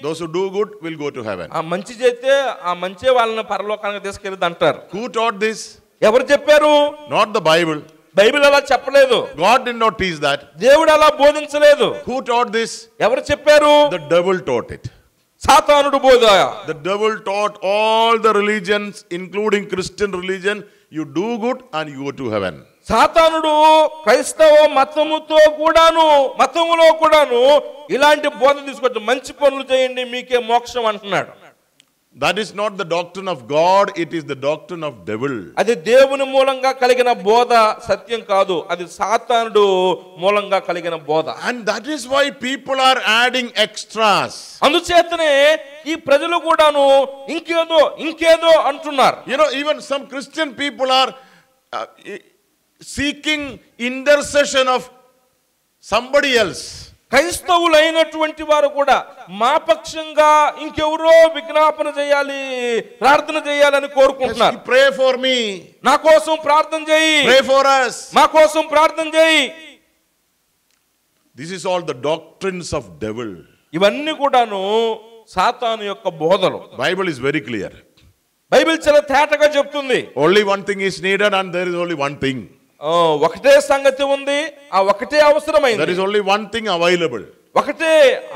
Those who do good will go to heaven. ఆ మంచి చేస్తే ఆ మంచి వాళ్ళని పరలోకానికి తీసుకెళ్ళదు అంటారు. Who taught this? ఎవరు చెప్పారు? Not the Bible. బైబిల్ అలా చెప్పలేదు. God did not teach that. దేవుడు అలా బోధించలేదు. Who taught this? ఎవరు చెప్పారు? The devil taught it. సాతానుడు బోధ. The devil taught all the religions, including Christian religion, you do good and you go to heaven. సాతానుడు క్రైస్తవ మతములో కూడాను ఇలాంటి బోధ తీసుకొచ్చి మంచి పనులు చేయండి మీకే మోక్షం అంటున్నాడు. That is not the doctrine of God, it is the doctrine of devil. అది దేవుని మూలంగా కలిగిన బోధ సత్యం కాదు, అది సాతానుడు మూలంగా కలిగిన బోధ. And that is why people are adding extras. అందుచేతనే ఈ ప్రజలు కూడాను ఇంకేదో అంటున్నారు. You know, even some Christian people are seeking intercession of somebody else. క్రైస్తవులైనటువంటి వారు కూడా మా పక్షంగా ఇంకెవరో విజ్ఞాపన చేయాలి, ప్రార్థన చేయాలని కోరుకుంటున్నారు. Pray for me. నా కోసం ప్రార్థన చేయి. Pray for us. మా కోసం ప్రార్థన చేయి. This is all the doctrines of devil. ఇవన్నీ కూడాను సాతాను యొక్క బోధలు. Bible is very clear. Bible చాలా తేటగా చెప్తుంది. Only one thing is needed and there is only one thing. ఒకటే సంగతి ఉంది, ఆ ఒకటే అవసరమైంది. There is only one thing available. ఒకటే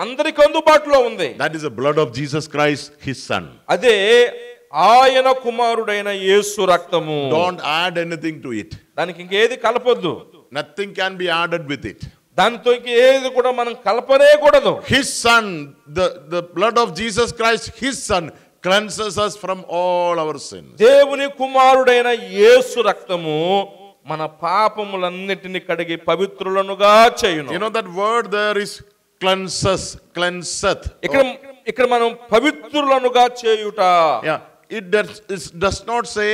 అందరికి అందుబాటులో ఉంది. That is the blood of Jesus Christ, his son. అదే ఆయన కుమారుడైన యేసు రక్తము. Don't add anything to it. దానికి ఇంకేది కలపొద్దు. Nothing can be added with it. దానితో ఏది కూడా మనం కలపనేకూడదు. His son, the blood of Jesus Christ, his son cleanses us from all our sins. దేవుని కుమారుడైన యేసు రక్తము మన పాపములన్నిటిని కడిగి పవిత్రులనుగా చేయును. You know that word there is cleanses, cleanseth. ఇక్కడ మనం పవిత్రులనుగా చేయుట. Yeah, it does not say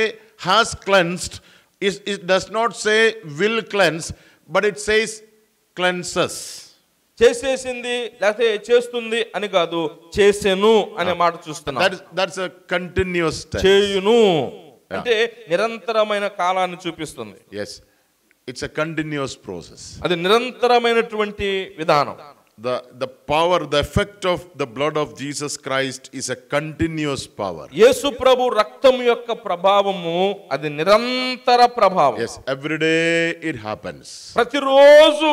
has cleansed, it does not say will cleanse, but it says cleanses. చేసేసింది లేకపోతే చేస్తుంది అని కాదు, చేసెను అనే మాట చూస్తున్నాం. That's a continuous tense. చేయును అంటే నిరంతరమైన కాలాన్ని చూపిస్తుంది. Yes, it's a continuous process. అది నిరంతరమైనటువంటి విధానం. The power, the effect of the blood of Jesus Christ is a continuous power. యేసు ప్రభు రక్తం యొక్క ప్రభావము అది నిరంతర ప్రభావం. Yes, every day it happens. ప్రతిరోజు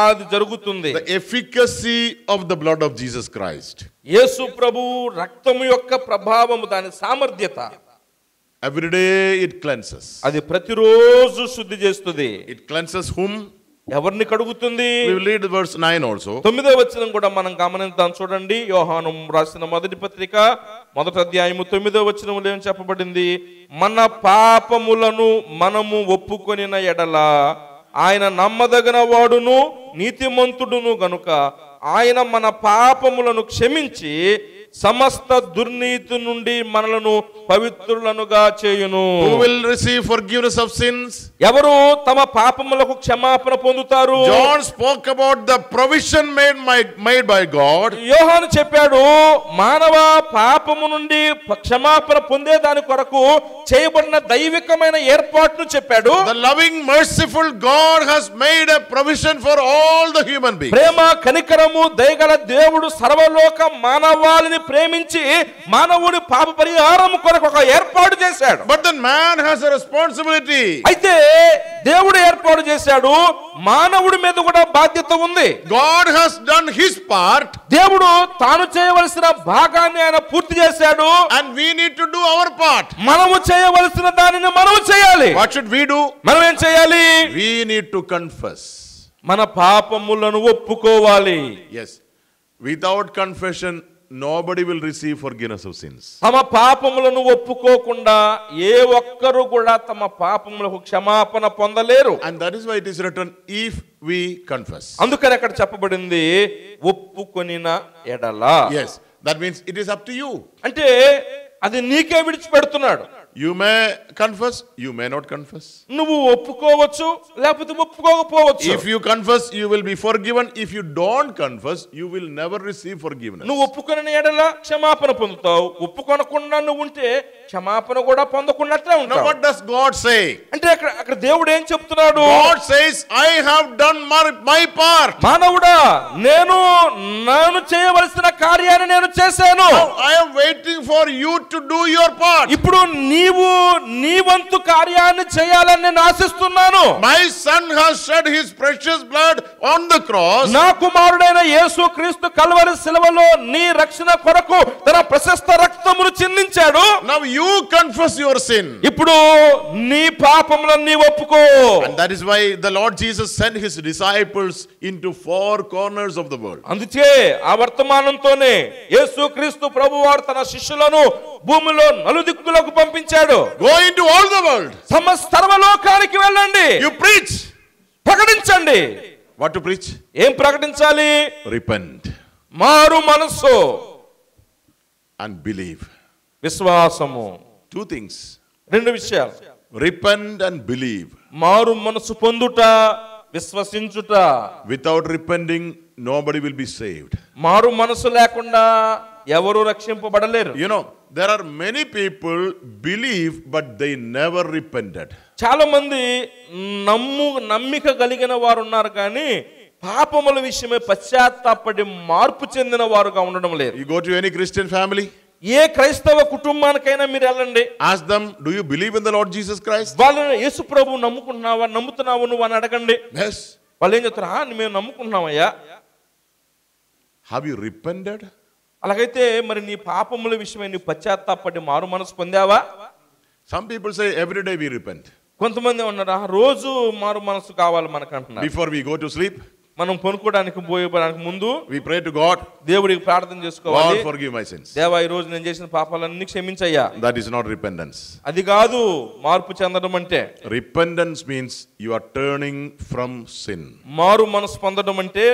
అది జరుగుతుంది. The efficacy of the blood of Jesus Christ. యేసు ప్రభు రక్తం యొక్క ప్రభావము, దాని సామర్థ్యత. Every day it cleanses. అది ప్రతిరోజు శుద్ధి చేస్తుంది. It cleanses whom? ఎవరిని కడుగుతుంది? We will read verse 9 also. 9వ వచనం కూడా మనం గమనిద్దాం. చూడండి, యోహాను రాసిన మొదటి పత్రిక 1వ అధ్యాయము 9వ వచనంలో ఏం చెప్పబడింది? మన పాపములను మనము ఒప్పుకొనిన ఎడల ఆయన నమ్మదగిన వాడును నీతిమంతుడును గనుక ఆయన మన పాపములను క్షమించి సమస్త దుర్నీతి నుండి మనలను పవిత్రులనుగా చేయును. Who will receive forgiveness of sins? ఎవరు తమ పాపములకు క్షమాపణ పొందుతారు? John spoke about the provision made by God. యోహాను చెప్పాడు, మానవ పాపము నుండి క్షమాపణ పొందే దాని కొరకు చేయబడిన దైవికమైన ఏర్పాటును చెప్పాడు. The loving merciful God has made a provision for all the human beings. ప్రేమ కనికరము దయగల దేవుడు సర్వలోక మానవాళిని ప్రేమించి మానవుడి పాప పరిహారం కొరకు ఒక ఏర్పాటు చేశాడు. But then man has a responsibility. అయితే దేవుడు ఏర్పాటు చేశాడు, మానవుడి మీద కూడా బాధ్యత ఉంది. God has done his part. దేవుడు తాను చేయవలసిన భాగాన్ని ఆయన పూర్తి చేశాడు. And we need to do our part. మనము చేయవలసిన దానిని మనము చేయాలి. What should we do? మనం ఏం చేయాలి? We need to confess. మన పాపములను ఒప్పుకోవాలి. Yes. Without confession nobody will receive forgiveness of sins. తమ పాపములను ఒప్పుకోకుండా ఏ ఒక్కరు కూడా తమ పాపములకు క్షమాపణ పొందలేరు. And that is why it is written, if we confess. అందుకని అక్కడ చెప్పబడింది ఒప్పుకొనిన ఎడల. Yes, that means it is up to you. అంటే అది నీకే విడిచిపెడుతున్నాడు. You may confess, you may not confess. నువ్వు ఒప్పుకోవచ్చు లేకపోతే ఒప్పుకోకపోవచ్చు. If you confess, you will be forgiven. If you don't confess, you will never receive forgiveness. నువ్వు ఒప్పుకొనిన ఎడల క్షమాపణ పొందుతావు, ఒప్పుకొనకుండా నువ్వు ఉంటే క్షమాపణ కూడా పొందకున్నట్లే Now ఉంటావు. what does God say? అంటే అక్కడ దేవుడు ఏం చెప్తున్నాడు? God says, I have done my part. మానవుడా, నేను చేయవలసిన కార్యాన్ని నేను చేశాను. Now I am waiting for you to do your part. ఇప్పుడు నీవు నీ వంతు కార్యాన్ని చేయాలని నేను ఆశిస్తున్నాను. My son has shed his precious blood on the cross. నా కుమారుడైన యేసు క్రీస్తు కల్వరి శిలువలో నీ రక్షణ కొరకు తన ప్రశస్త రక్తమును చిందించాడు. Now you confess your sin. ఇప్పుడు నీ పాపములను నీ ఒప్పుకో. And that is why the Lord Jesus sent his disciples into four corners of the world. అందుకే ఆ వర్తమానంతోనే యేసు క్రీస్తు ప్రభువారు తన శిష్యులను భూమిలో నలుదిక్కులకు పంపించాడు. Go into all the world. సర్వలోకానికి వెళ్ళండి. You preach. ప్రకటించండి. What to preach? ఏం ప్రకటించాలి? Repent మారు మనస్సు and believe. విశ్వాసము. Two things. రెండు విషయాలు. Repent and believe. మారు మనసు పొందుట, విశ్వసించుట. Without repenting, nobody will be saved. మారు మనసు లేకుండా ఎవరు రక్షింపబడలేరు. You know, there are many people believe but they never repented. చాలా మంది నమ్మిక కలిగిన వారు ఉన్నారు కానీ పాపముల విషయమై పశ్చాత్తాపడి మార్పు చెందిన వారుగా ఉండడం లేదు. You go to any Christian family, ఏ క్రైస్తవ కుటుంబానికైనా మీరు వెళ్ళండి. ask them, do you believe in the Lord Jesus Christ? వాళ్ళని యేసు ప్రభువు నమ్ముతున్నావు నువ్వు అని అడగండి. Yes. వాళ్ళు ఏం చెప్తారు? మేము నమ్ముకున్నామయ్యా. Have you repented? అలాగైతే మరి నీ పాపముల విషయమై నీ పశ్చాత్తాపడి మారు మనసు పొందావా? Some people say every day we repent. కొంతమంది ఉన్నారు రోజు మారు మనసు కావాలి మనకంటున్నారు. Before we go to sleep, మనం పనుకోవడానికి పోయేడానికి ముందు we pray to God, దేవుడికి ప్రార్థన చేసుకోవాలి. Lord, forgive my sins. దేవా ఈ రోజు నేను చేసిన పాపాలన్నీ క్షమించయ్యా. That is not repentance. అది కాదు మార్పు చెందడం అంటే. Repentance means you are turning from sin. మారు మనసు పొందడం అంటే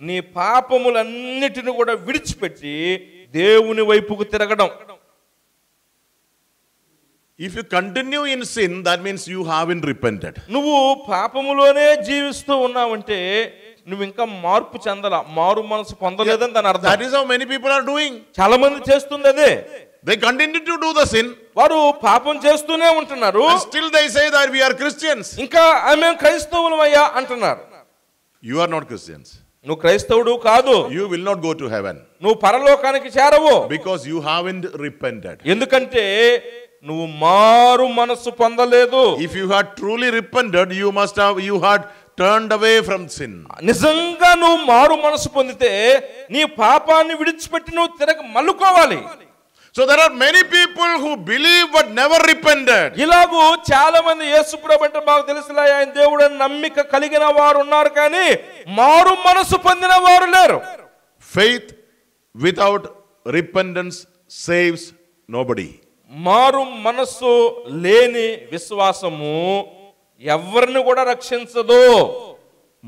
నీ పాపములన్నిటిని కూడా విడిచిపెట్టి దేవుని వైపుకు తిరగడం. If you continue in sin, that means you haven't repented. నువ్వు పాపములోనే జీవిస్తూ ఉన్నావంటే నువ్వు ఇంకా మార్పు చెందలా, మారు మనసు పొందలేదని దాని అర్థం. That is how many people are doing. చాలా మంది చేస్తుంది అదే. They continue to do the sin. వారు పాపం చేస్తూనే ఉంటున్నారు. And still they say that we are Christians. ఇంకా మేము క్రైస్తవులమయ్యా అంటున్నారు. You are not Christians. నువ్వు క్రైస్తవుడు కాదు. You will not go to heaven. నువ్వు పరలోకానికి చేరవు. Because you haven't repented. ఎందుకంటే నువ్వు మారు మనసు పొందలేదు. If you had truly repented, you had turned away from sin. నిజంగా నువ్వు మారు మనసు పొందితే నీ పాపాన్ని విడిచిపెట్టి నువ్వు మల్లుకోవాలి. So there are many people who believe but never repented. ఇలాగూ చాలా మంది యేసుప్రభు అంటే మాకు తెలుసులే ఆయన దేవుడు నమ్మిక కలిగిన వారు ఉన్నారు కానీ మారు మనసు పొందిన వారు లేరు. Faith without repentance saves nobody. మారు మనస్సు లేని విశ్వాసము ఎవరిని కూడా రక్షించదు.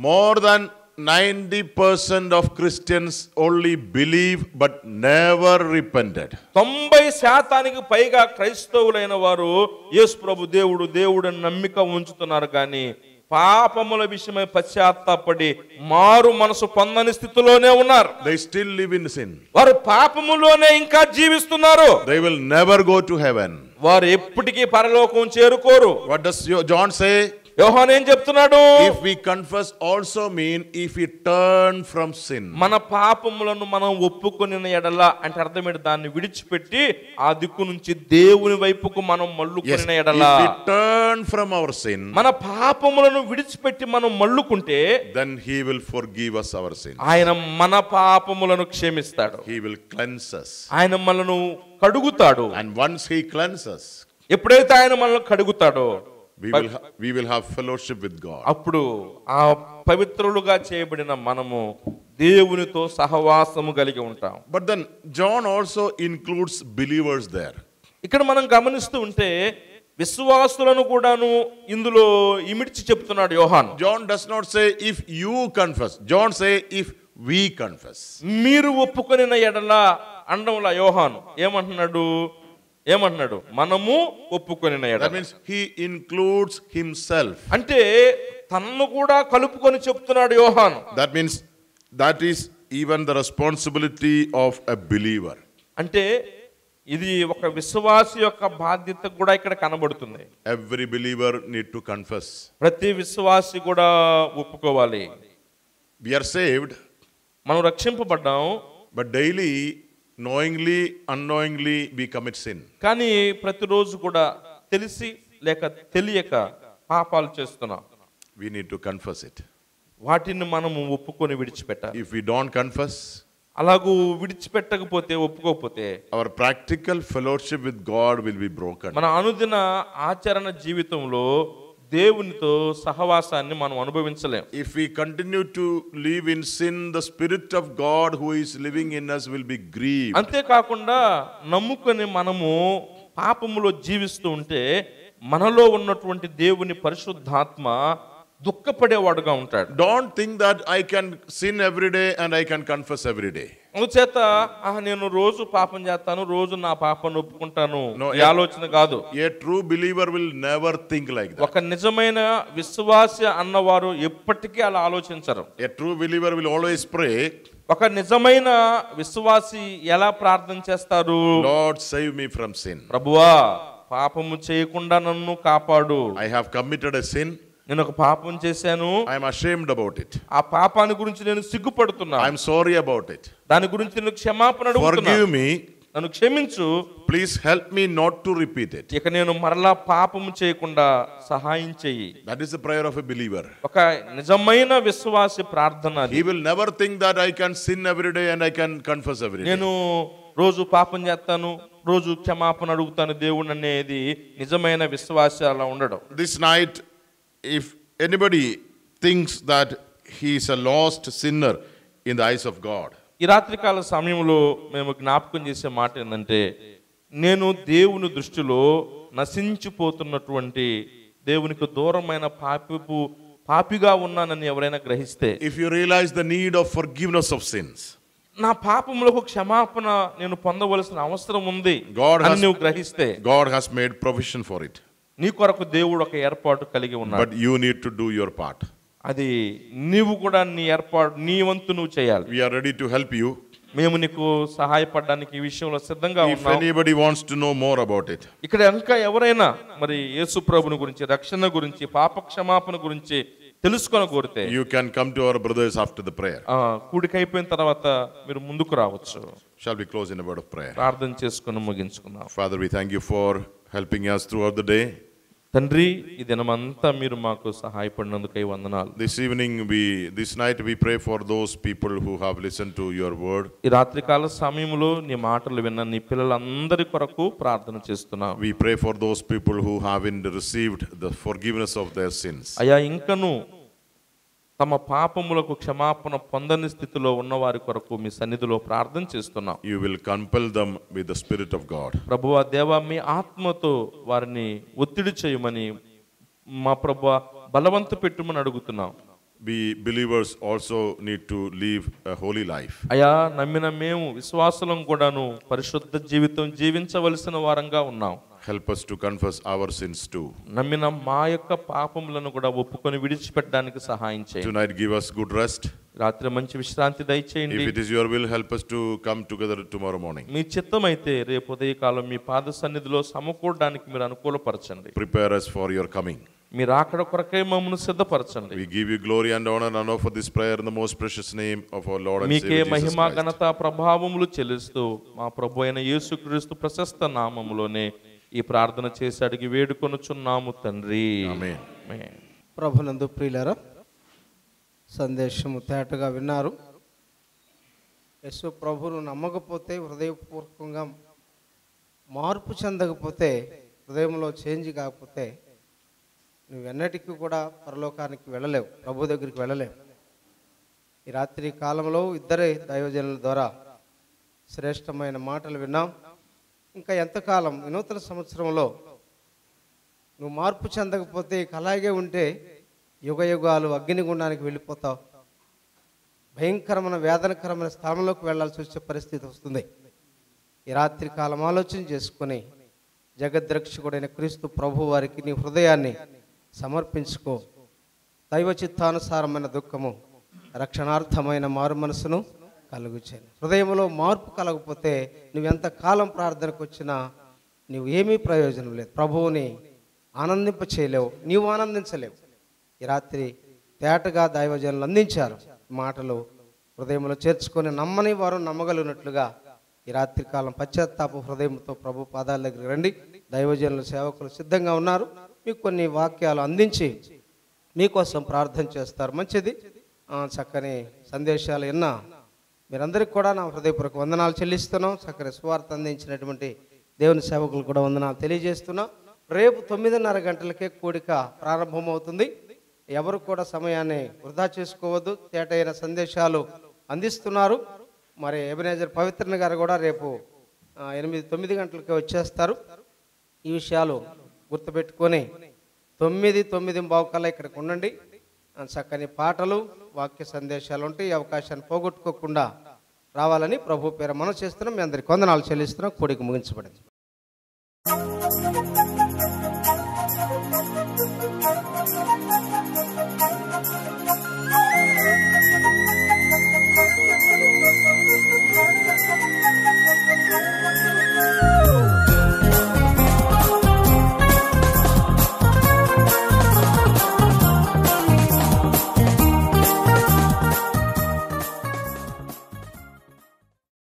More than 90% of Christians only believe but never repented. 90% పైగా క్రైస్తవులైన వారు యేసు ప్రభు దేవుడు నమ్మిక ఉంచుతున్నారు కానీ పాపముల విషయమై పశ్చాత్తాపడి మారు మనసు పొందని స్థితిలోనే ఉన్నారు. They still live in sin. వారు పాపములోనే ఇంకా జీవిస్తున్నారు. They will never go to heaven. వారు ఎప్పటికీ పరలోకం చేరుకోరు. What does John say? యోహాను ఏం చెప్తున్నాడు? If we confess also mean if we turn from sin. మన పాపములను మనం ఒప్పుకొనిన ఎడల అంటే అర్థం ఏంటి? దాన్ని విడిచిపెట్టి ఆ దిక్కు నుంచి దేవుని వైపుకు మనం మళ్ళుకొనిన ఎడల. If we turn from our sin, మన పాపములను విడిచిపెట్టి మనం మళ్ళుకుంటే then he will forgive us our sins. ఆయన మన పాపములను క్షమిస్తాడు. He will cleanse us. ఆయన మనలను కడుగుతాడు. And once he cleanses, ఎప్పుడైతే ఆయన మనల్ని కడుగుతాడో we will have fellowship with God. అప్పుడు ఆ పవిత్రులుగా చేయబడిన మనము దేవునితో సహవాసము కలిగి ఉంటాం. But then John also includes believers there. ఇక్కడ మనం గమనిస్తూ ఉంటే విశ్వాసులను కూడాను ఇందులో ఇమిడ్చి చెప్తున్నాడు యోహాను. John does not say if you confess. John say if we confess. మీరు ఒప్పుకొనిన ఎడల అండంలా యోహాను ఏమంటున్నాడు మనము ఒప్పుకొనిన That ఎడల. means he includes himself. అంటే తనను కూడా కలుపుకొని చెప్తున్నాడు యోహాను. That means that is even the responsibility of a believer. అంటే ఇది ఒక విశ్వాసి యొక్క బాధ్యత కూడా ఇక్కడ కనబడుతుంది. Every believer need to confess. ప్రతి విశ్వాసి కూడా ఒప్పుకోవాలి. We are saved, మనం రక్షింపబడ్డాం, but daily, knowingly, unknowingly, we commit sin. కానీ ప్రతిరోజు కూడా తెలిసి లేక తెలియక పాపాలు చేస్తున్నాం. We need to confess it. వాటిని మనము ఒప్పుకొని విడిచిపెట్టాలి. If we don't confess, అలాగూ విడిచిపెట్టకపోతే ఒప్పుకోకపోతే our practical fellowship with God will be broken. మన అనుదిన ఆచరణ జీవితంలో దేవునితో సహవాసాన్ని మనం అనుభవించలేం. If we continue to live in sin, the Spirit of God who is living in us will be grieved. అంతేకాకుండా నమ్ముకొని మనము పాపములో జీవిస్తూ ఉంటే మనలో ఉన్నటువంటి దేవుని పరిశుద్ధాత్మ దుఃఖపడేవాడుగా ఉంటాడు. Don't think that I can sin every day and I can confess every day. అందుచేత నేను రోజు పాపం చేస్తాను, రోజు నా పాపాన్ని ఒప్పుకుంటాను, No, ఈ ఆలోచన కాదు. A true believer will never think like that. ఒక నిజమైన విశ్వాసి అన్నవారు ఎప్పటికీ అలా ఆలోచించరు. A true believer will always pray, ఒక నిజమైన విశ్వాసి ఎలా ప్రార్థన చేస్తారు? Lord, save me from sin. ప్రభువా పాపము చేయకుండా నన్ను కాపాడు. I have committed a sin. నేను ఒక పాపం చేశాను, I am ashamed about it. ఆ పాపాన్ని గురించి నేను సిగ్గుపడుతున్నా, I am sorry about it. దాని గురించి నేను క్షమాపణ అడుగుతున్నా, Forgive me. నన్ను క్షమించు, Please help me not to repeat it. ఇక నేను మరలా పాపము చేయకుండా సహాయం చెయ్యి. That is the prayer of a believer. ఒక నిజమైన విశ్వాసి ప్రార్థన అది. He will never think that I can sin every day and I can confess every day. నేను రోజు పాపం చేస్తాను, రోజు క్షమాపణ అడుగుతాను దేవుడు అనేది నిజమైన విశ్వాసి అలా ఉండడం. This night, if anybody thinks that he is a lost sinner in the eyes of God, ఈ రాత్రికాల సమయంలో మేము జ్ఞాపకం చేసే మాట ఏంటంటే, నేను దేవుని దృష్టిలో నశించిపోతున్నటువంటి దేవునికి దూరమైన పాపిగా ఉన్నానని ఎవరైనా గ్రహిస్తే, if you realize the need of forgiveness of sins, నా పాపములకు క్షమాపణ నేను పొందవలసిన అవసరం ఉంది God అని has- నువ్వు గ్రహిస్తే, God has made provision for it. నీ కొరకు దేవుడు ఒక ఏర్పాటు కలిగి ఉన్నాడు. But you need to do your part. అది నీవు కూడా నీ ఏర్పాటు, నీ వంతు నువ్వు చేయాలి. We are ready to help you. మేము నీకు సహాయపడడానికి ఈ విషయంలో సిద్ధంగా If ఉన్నాం. anybody wants to know more about it, ఇక్కడ ఇంకా ఎవరైనా మరి యేసు ప్రభుని గురించి, రక్షణ గురించి, పాప క్షమాపణ గురించి తెలుసుకొని కోరితే you can come to our brothers after the prayer. కూడిక అయిపోయిన తర్వాత మీరు ముందుకు రావచ్చు. Shall we close in a word of prayer? ప్రార్థన చేసుకుని ముగించుకుందాం. Father, we thank you for helping us throughout the day. తండ్రి, ఈ దినమంతా మీరు మాకు సహాయపడినందుకై వందనాలు. This night we pray for those people who have listened to your word. ఈ రాత్రికాల సమయంలో నీ మాటలు విన్న నీ పిల్లలందరి కొరకు ప్రార్థన చేస్తున్నాం. We pray for those people who haven't received the forgiveness of their sins. అయా, ఇంకను తమ పాపములకు క్షమాపణ పొందని స్థితిలో ఉన్న వారి కొరకు మీ సన్నిధిలో ప్రార్థన చేస్తున్నాం. You will compel them with the Spirit of God. ప్రభువా దేవా, మీ ఆత్మతో వారిని ఒత్తిడి చేయమని మా ప్రభువా బలవంత పెట్టుమని అడుగుతున్నాం. We believers also need to live a holy life. అయా, నమ్మిన మేము విశ్వాసులం కూడాను పరిశుద్ధ జీవితం జీవించవలసిన వారంగా ఉన్నాం. Help us to confess our sins too. నమ్మిన మా యొక్క పాపములను కూడా ఒప్పుకొని విడిచిపెట్టడానికి సహాయం చేయండి. Tonight give us good rest. రాత్రి మంచి విశ్రాంతి దయచేయండి. If it is your will, help us to come together tomorrow morning. మీ చిత్తమైతే రేపు ఉదయకాలం మీ పాద సన్నిధిలో సమకూడడానికి మీరు అనుకూలపరచండి. Prepare us for your coming. మీరు అక్కడ కొరకై మమ్మల్ని సిద్ధపరచండి. We give you glory and honor and offer this prayer in the most precious name of our Lord and మీకే Savior Jesus మహిమ Christ. ఘనత ప్రభావములు చెల్లిస్తూ మా ప్రభు అయిన యేసుక్రీస్తు ప్రశస్త నామములోనే ఈ ప్రార్థన చేసి అడిగి వేడుకొనుచున్నాము తండ్రి. Amen. ఆమేన్. ప్రభునందు ప్రియులారా, సందేశము తేటగా విన్నారు. యేసు ప్రభువును నమ్మకపోతే, హృదయపూర్వకంగా మార్పు చెందకపోతే, హృదయంలో చేంజ్ కాకపోతే నువ్వెన్నటికీ కూడా పరలోకానికి వెళ్ళలేవు, ప్రభు దగ్గరికి వెళ్ళలేవు. ఈ రాత్రి కాలంలో ఇద్దరే దైవజనుల ద్వారా శ్రేష్టమైన మాటలు విన్నాం. ఇంకా ఎంతకాలం ఈ నూతన సంవత్సరంలో నువ్వు మార్పు చెందకపోతే ఇక అలాగే ఉంటే యుగ యుగాలు అగ్నిగుండానికి వెళ్ళిపోతావు. భయంకరమైన వేదనకరమైన స్థానంలోకి వెళ్ళాల్సి వచ్చే పరిస్థితి వస్తుంది. ఈ రాత్రి కాలం ఆలోచన చేసుకొని జగద్రక్షకుడైన క్రీస్తు ప్రభు వారికి నీ హృదయాన్ని సమర్పించుకో. దైవ చిత్తానుసారమైన దుఃఖము, రక్షణార్థమైన మారు మనసును కలుగుచేను. హృదయంలో మార్పు కలగకపోతే నువ్వెంత కాలం ప్రార్థనకు వచ్చినా నువ్వు ఏమీ ప్రయోజనం లేదు. ప్రభువుని ఆనందింప చేయలేవు, నీవు ఆనందించలేవు. ఈ రాత్రి తేటగా దైవజనులు అందించారు మాటలు. హృదయంలో చేర్చుకొని నమ్మని వారు నమ్మగలిగినట్లుగా ఈ రాత్రి కాలం పశ్చాత్తాప హృదయంతో ప్రభు పాదాల దగ్గరికి రండి. దైవజనుల సేవకులు సిద్ధంగా ఉన్నారు. మీకు కొన్ని వాక్యాలు అందించి మీకోసం ప్రార్థన చేస్తారు. మంచిది. చక్కని సందేశాలు విన్నా మీరందరికీ కూడా నా హృదయపూర్వక వందనాలు చెల్లిస్తున్నాం. చక్కని సువార్త అందించినటువంటి దేవుని సేవకులు కూడా వందనాలు తెలియజేస్తున్నాం. రేపు 9:30 గంటలకే కూడిక ప్రారంభమవుతుంది. ఎవరు కూడా సమయాన్ని వృధా చేసుకోవద్దు. తేటైన సందేశాలు అందిస్తున్నారు. మరి ఎబెనేజర్ పవిత్రన్ గారు కూడా రేపు 8-9 గంటలకే వచ్చేస్తారు. ఈ విషయాలు గుర్తుపెట్టుకొని 9-9:15 ఇక్కడికి ఉండండి. చక్కని పాటలు, వాక్య సందేశాలు ఉంటాయి. ఈ అవకాశాన్ని పోగొట్టుకోకుండా రావాలని ప్రభు పేర మనం చేస్తున్నాం. మీ అందరికీ వందనాలు చెల్లిస్తున్నాం. కూడిక ముగించబడింది.